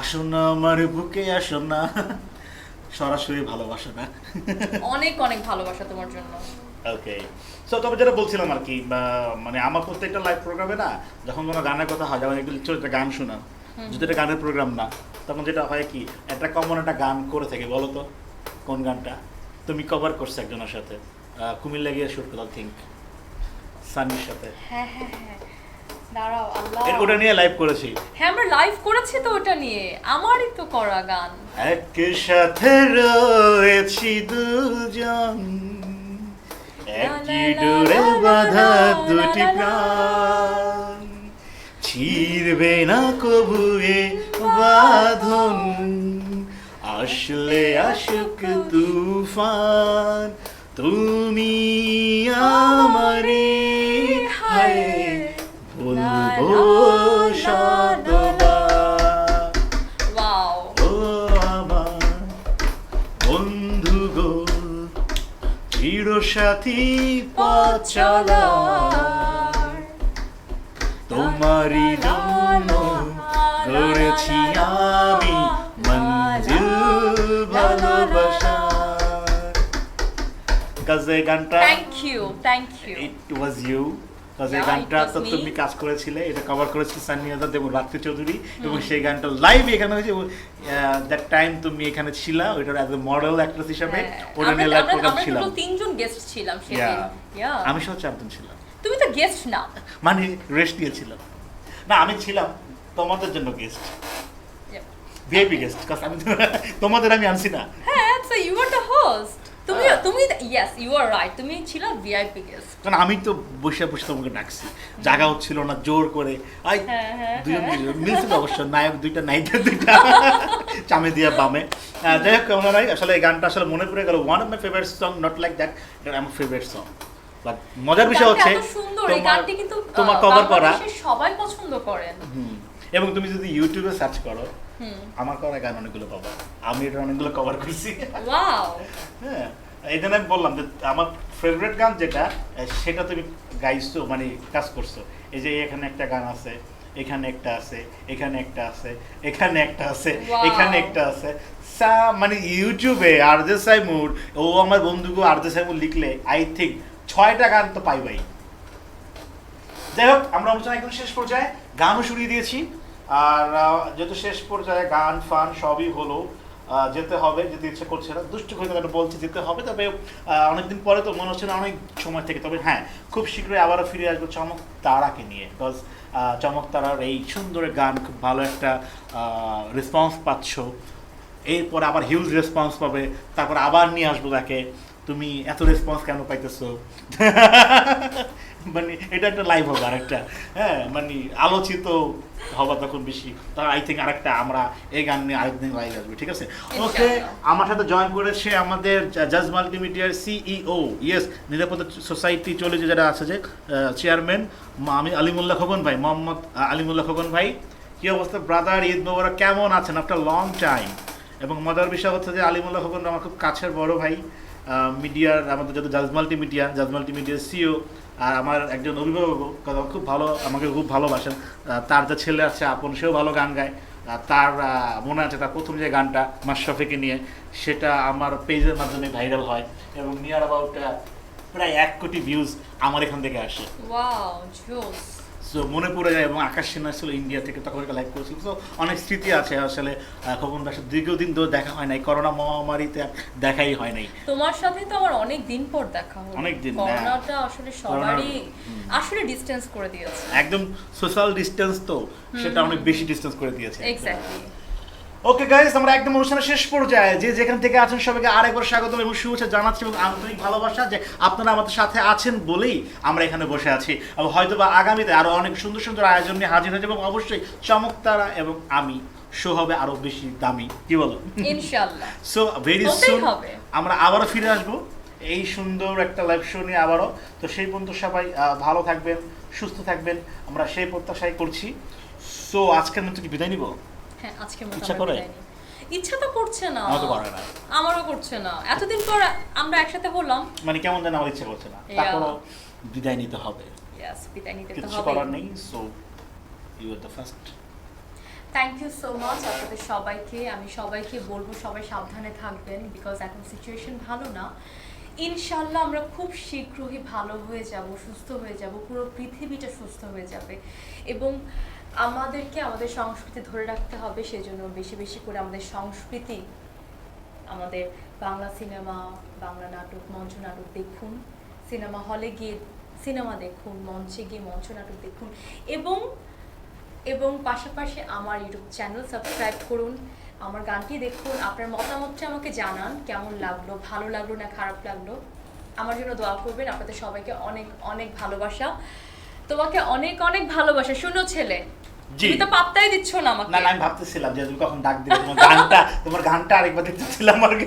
[SPEAKER 1] আসো না আমার বুকে আসো না সরাসরি ভালোবাসা না
[SPEAKER 2] অনেক অনেক ভালোবাসা তোমার জন্য
[SPEAKER 1] ওকে সো তবে যেটা বলছিলাম আর কি মানে আমার প্রত্যেকটা লাইভ প্রোগ্রামে না যখন কোনো গানের কথা হয় যেমন একটু একটা গান শোনা যদি এটা গানের প্রোগ্রাম না তখন যেটা হয় কি একটা কমন একটা গান করে থাকে বলো তো কোন গানটা তুমি কভার করছো একজনের সাথে কুমিল্লা গিয়ে শুট করো থিঙ্ক সানির সাথে
[SPEAKER 2] হ্যাঁ হ্যাঁ হ্যাঁ দাঁড়াও আল্লাহ
[SPEAKER 1] ওটা নিয়ে লাইভ করেছি
[SPEAKER 2] হ্যাঁ আমরা লাইভ করেছি তো ওটা নিয়ে আমারই তো করা গান
[SPEAKER 1] একই সাথে রয়েছি দুজন একই ডোরে বাঁধা দুটি প্রাণ ছিড়বে না কবু এ বাঁধন আসলে আসুক তুফান তুমি আমারে হায় বলবো শতবার
[SPEAKER 2] ওয়াও
[SPEAKER 1] ও আমার বন্ধু গো চিরসাথী পথ চলা তোমারই জন্য গড়েছি আমি মঞ্জিল ভালোবাসা কাজে গানটা
[SPEAKER 2] thank you
[SPEAKER 1] it was you কাজে
[SPEAKER 2] Yeah,
[SPEAKER 1] গানটা
[SPEAKER 2] it was
[SPEAKER 1] তো
[SPEAKER 2] me.
[SPEAKER 1] তুমি কাজ করেছিলে এটা কভার করেছিল সানি আজাদ এবং রাত্রি চৌধুরী এবং সেই গানটা লাইভ এখানে হয়েছে দ্যাট টাইম তুমি এখানে ছিলা ওইটার অ্যাজ এ মডেল অ্যাক্ট্রেস হিসেবে ওটা নিয়ে লাইভ প্রোগ্রাম ছিলাম
[SPEAKER 2] আমরা তিনজন গেস্ট ছিলাম সেদিন Yeah.
[SPEAKER 1] আমি সহ 4 জন ছিলাম
[SPEAKER 2] তুমি তো গেস্ট না
[SPEAKER 1] মানে রেস্ট দিয়েছিলাম না আমি ছিলাম তোমাদের জন্য গেস্ট ভিআইপি গেস্ট কারণ আমি তোমাদের আমি আনছি না
[SPEAKER 2] হ্যাঁ so you are the host তুমি ইয়েস ইউ আর রাইট তুমি ছিল ভিআইপি গেস্ট
[SPEAKER 1] কারণ আমি তো বসে বসে তোমাকে ডাকছি জায়গা হচ্ছিল না জোর করে আই দুজন মিলছিল অবশ্য নায়ক দুইটা নায়িকা দুইটা চামে দিয়া বামে যাই হোক কেমন নাই আসলে এই গানটা আসলে মনে পড়ে গেল one of my favourite song not like that এটা আমার ফেভারিট সং বাট মজার বিষয় হচ্ছে
[SPEAKER 2] সুন্দর এই গানটি কিন্তু
[SPEAKER 1] তোমার কভার করা
[SPEAKER 2] সবাই পছন্দ করেন
[SPEAKER 1] এবং তুমি যদি ইউটিউবে সার্চ করো আমার করা গান অনেকগুলো পাবা আমি এটা অনেকগুলো কভার করছি
[SPEAKER 2] ওয়াও
[SPEAKER 1] হ্যাঁ এই জন্য আমি বললাম যে আমার ফেভারিট গান যেটা সেটা তুমি গাইছো মানে কাজ করছো এই যে এখানে একটা গান আছে এখানে একটা আছে এখানে একটা আছে এখানে একটা আছে এখানে একটা আছে মানে ইউটিউবে আরজে সাইমুর ও আমার বন্ধুকে আরজে সাইমুর লিখলে আই থিঙ্ক 6টা গান তো পাইবাই যাই হোক আমরা অনুষ্ঠান একদম শেষ পর্যায়ে গানও শুনিয়ে দিয়েছি আর যেহেতু শেষ পর্যায়ে গান ফান সবই হলো যেতে হবে যেতে ইচ্ছা করছে না দুষ্টু হয়ে বলছি যেতে হবে তবে অনেকদিন পরে তো মনে হচ্ছে না অনেক সময় থেকে তবে হ্যাঁ খুব শীঘ্রই আবারও ফিরে আসবো চমক তারাকে নিয়ে বিকজ চমক তারার এই সুন্দর গান খুব ভালো একটা রেসপন্স পাচ্ছ এরপরে আবার হিউজ রেসপন্স পাবে তারপর আবার নিয়ে আসবো তাকে তুমি এত রেসপন্স কেন পাইতেছো মানে এটা একটা লাইভ হবে আরেকটা হ্যাঁ মানে আলোচিত হবা তখন বেশি তা আই থিঙ্ক আরেকটা আমরা এই গান নিয়ে আরেকদিন লাইভ আসবে ঠিক আছে ওকে আমার সাথে জয়েন করেছে আমাদের জাজ মাল্টিমিডিয়ার সিইও ইয়েস নিরাপত্তা সোসাইটি চলে যে যারা আছে যে চেয়ারম্যান আমি আলিমুল্লাহ খোকন ভাই মোহাম্মদ আলিমুল্লাহ খোকন ভাই কি অবস্থা ব্রাদার ঈদ মোবারক কেমন আছেন আফটার লং টাইম এবং মজার বিষয় হচ্ছে যে আলিমুল্লাহ খোকন আমার খুব কাছের বড় ভাই মিডিয়ার আমাদের যত জাজ মাল্টিমিডিয়ার সিও আর আমার একজন অভিভাবক খুব ভালো আমাকে খুব ভালোবাসেন তার যে ছেলে আছে আপন সেও ভালো গান গায় তার মনে আছে তার প্রথম যে গানটা মাশরাফিকে নিয়ে সেটা আমার পেজের মাধ্যমে ভাইরাল হয় এবং নিয়ার অ্যাবাউট প্রায় 1 কোটি ভিউজ আমার এখান থেকে আসে
[SPEAKER 2] ওয়াও জোস
[SPEAKER 1] সো মনে পড়ে যায় এবং আকাশ সিনহা ছিল ইন্ডিয়া থেকে তখন একটা লাইভ করেছিল তো অনেক স্মৃতি আছে আসলে খোকন ভাইয়ের সাথে দীর্ঘদিন ধরে দেখা হয় নাই করোনা মহামারীতে দেখাই হয় নাই
[SPEAKER 2] তোমার সাথে তো আমার অনেক দিন পর দেখা হলো
[SPEAKER 1] অনেক দিন,
[SPEAKER 2] করোনাটা আসলে সবারই আসলে ডিসটেন্স করে দিয়েছে
[SPEAKER 1] একদম সোশ্যাল ডিসটেন্স তো সেটা অনেক বেশি ডিসটেন্স করে দিয়েছে
[SPEAKER 2] এক্স্যাক্টলি
[SPEAKER 1] ওকে গাইস আমরা একদম অনুষ্ঠানের শেষ পর্যায়ে যে যেখান থেকে আছেন সবাইকে আরেকবার স্বাগতম এবং শুভেচ্ছা জানাচ্ছি এবং আন্তরিক ভালোবাসা যে আপনারা আমাদের সাথে আছেন বলেই আমরা এখানে বসে আছি এবং হয়তো বা আগামীতে আরো অনেক সুন্দর সুন্দর আয়োজন নিয়ে হাজির হয়ে যাবো এবং অবশ্যই চমকতারা এবং আমি শো হবে আরো বেশি দামি কি বলো
[SPEAKER 2] ইনশাআল্লাহ
[SPEAKER 1] সো ভেরি
[SPEAKER 2] হতেই
[SPEAKER 1] সুন
[SPEAKER 2] হবে।
[SPEAKER 1] আমরা আবারও ফিরে আসবো এই সুন্দর একটা লাইভ শো নিয়ে আবারও। তো সেই পর্যন্ত সবাই ভালো থাকবেন, সুস্থ থাকবেন, আমরা সেই প্রত্যাশাই করছি। সো আজকের মতো কি বিদায় নিব?
[SPEAKER 2] হ্যাঁ, আজকের মতো
[SPEAKER 1] ইচ্ছা
[SPEAKER 2] আমরা
[SPEAKER 1] করে?
[SPEAKER 2] বিদায় নিই। ইচ্ছা তো করছে না।
[SPEAKER 1] আমার তো করে না।
[SPEAKER 2] আমারও করছে না। এতদিন পর আমরা একসাথে হলাম।
[SPEAKER 1] মানে কেমন যেন আমার ইচ্ছা করছে না,
[SPEAKER 2] Yeah.
[SPEAKER 1] তারপরও বিদায় নিতে হবে,
[SPEAKER 2] ইয়েস, বিদায় নিতে তো
[SPEAKER 1] কিছু
[SPEAKER 2] হবে।
[SPEAKER 1] করার নেই। So you are the first.
[SPEAKER 2] Thank you so much আপনাদের সবাইকে। আমি সবাইকে বলবো সবাই সাবধানে থাকবেন, বিকজ এখন সিচুয়েশন ভালো না। ইনশাল্লাহ আমরা খুব শীঘ্রই ভালো হয়ে যাব, সুস্থ হয়ে যাব, পুরো পৃথিবীটা সুস্থ হয়ে যাবে। এবং আমাদেরকে আমাদের সংস্কৃতি ধরে রাখতে হবে, সেজন্য বেশি বেশি করে আমাদের সংস্কৃতি, আমাদের বাংলা সিনেমা, বাংলা নাটক, মঞ্চ নাটক দেখুন, সিনেমা হলে গিয়ে সিনেমা দেখুন, মঞ্চে গিয়ে মঞ্চ নাটক দেখুন, এবং এবং পাশাপাশি আমার ইউটিউব চ্যানেল সাবস্ক্রাইব করুন, আমার গানটি দেখুন, আপনার মতামতটা আমাকে জানান কেমন লাগলো, ভালো লাগলো না খারাপ লাগলো। আমার জন্য দোয়া করবেন। আপনাদের সবাইকে অনেক অনেক ভালোবাসা। তোমাকে অনেক অনেক ভালোবাসা। শুনো ছেলে,
[SPEAKER 1] জি।
[SPEAKER 2] তুমি তো পাত্তাই দিচ্ছ না আমাকে।
[SPEAKER 1] না না, আমি ভাবতেছিলাম যে তুমি কখন ডাক দিবে, তোমার গানটা আরেকবার দেখতেছিলাম আর কি।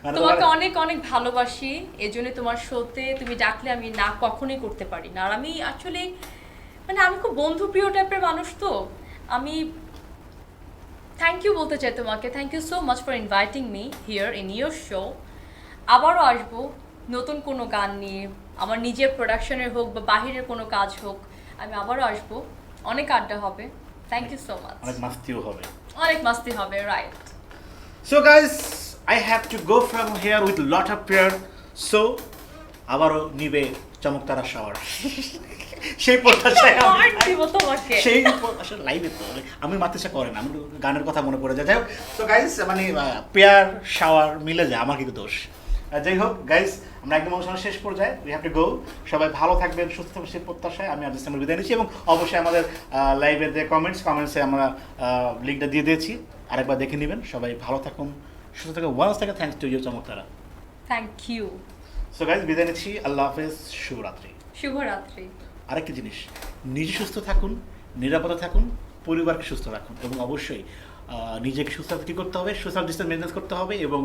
[SPEAKER 1] মানে
[SPEAKER 2] তোমাকে অনেক অনেক ভালোবাসি, এজন্য তোমার শোতে তুমি ডাকলে আমি না কখনোই করতে পারি না। আর আমি আসলে মানে আমি খুব বন্ধুপ্রিয় টাইপের মানুষ, তো আমি থ্যাংক ইউ বলতে চাই তোমাকে। Thank you so much for inviting me here in your show. আবারও আসবো নতুন কোনো গান নিয়ে, আমার নিজের প্রোডাকশনের হোক বা বাহিরের কোনো কাজ হোক, আমি আবারও আসবো, অনেক আড্ডা হবে। Thank you so much.
[SPEAKER 1] অনেক মাস্তিও হবে।
[SPEAKER 2] অনেক মাস্তি হবে, right.
[SPEAKER 1] So guys, I have to go from here with lot of prayer. So আবারও নিবে চমকতারা শাওয়ার। সেই প্রত্যাশায়
[SPEAKER 2] আর দিব তোমাকে।
[SPEAKER 1] সেই আসলে লাইভে তো আমি মাত্রাশা করে না, আমি তো গানের কথা মনে পড়ে যায়। যাই হোক, তো গাইস মানে পেয়ার শাওয়ার মিলে যায়, আমার কিন্তু দোষ। যাই হোক গাইস, আমরা একদম অনুষ্ঠানের শেষ পর্যায়ে, উই হ্যাভ টু গো। সবাই ভালো থাকবেন, সুস্থ থাকবেন সেই প্রত্যাশায় আমি আজ আমরা বিদায় নিচ্ছি। এবং অবশ্যই আমাদের লাইভের যে কমেন্টসে আমরা লিঙ্কটা দিয়ে দিয়েছি, আরেকবার দেখে নেবেন। সবাই ভালো থাকুন, সুস্থ থাকুন। ওয়ান্স থেকে thanks to you Chamaktara.
[SPEAKER 2] Thank you.
[SPEAKER 1] So guys, বিদায় নিচ্ছি। আল্লাহ হাফেজ, শুভরাত্রি।
[SPEAKER 2] শুভরাত্রি।
[SPEAKER 1] আরেকটি জিনিস, নিজে সুস্থ থাকুন, নিরাপদে থাকুন, পরিবারকে সুস্থ রাখুন, এবং অবশ্যই নিজেকে সুস্থ রাখতে কী করতে হবে, সোশ্যাল ডিস্টেন্স মেনটেন করতে হবে, এবং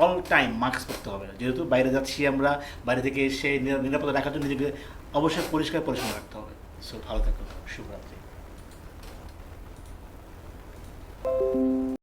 [SPEAKER 1] অল টাইম মাস্ক পরতে হবে। যেহেতু বাইরে যাচ্ছি আমরা, বাইরে থেকে এসে নিরাপদে রাখার জন্য নিজেকে অবশ্যই পরিষ্কার পরিচ্ছন্ন রাখতে হবে। সো ভালো থাকুন, শুভরাত্রি।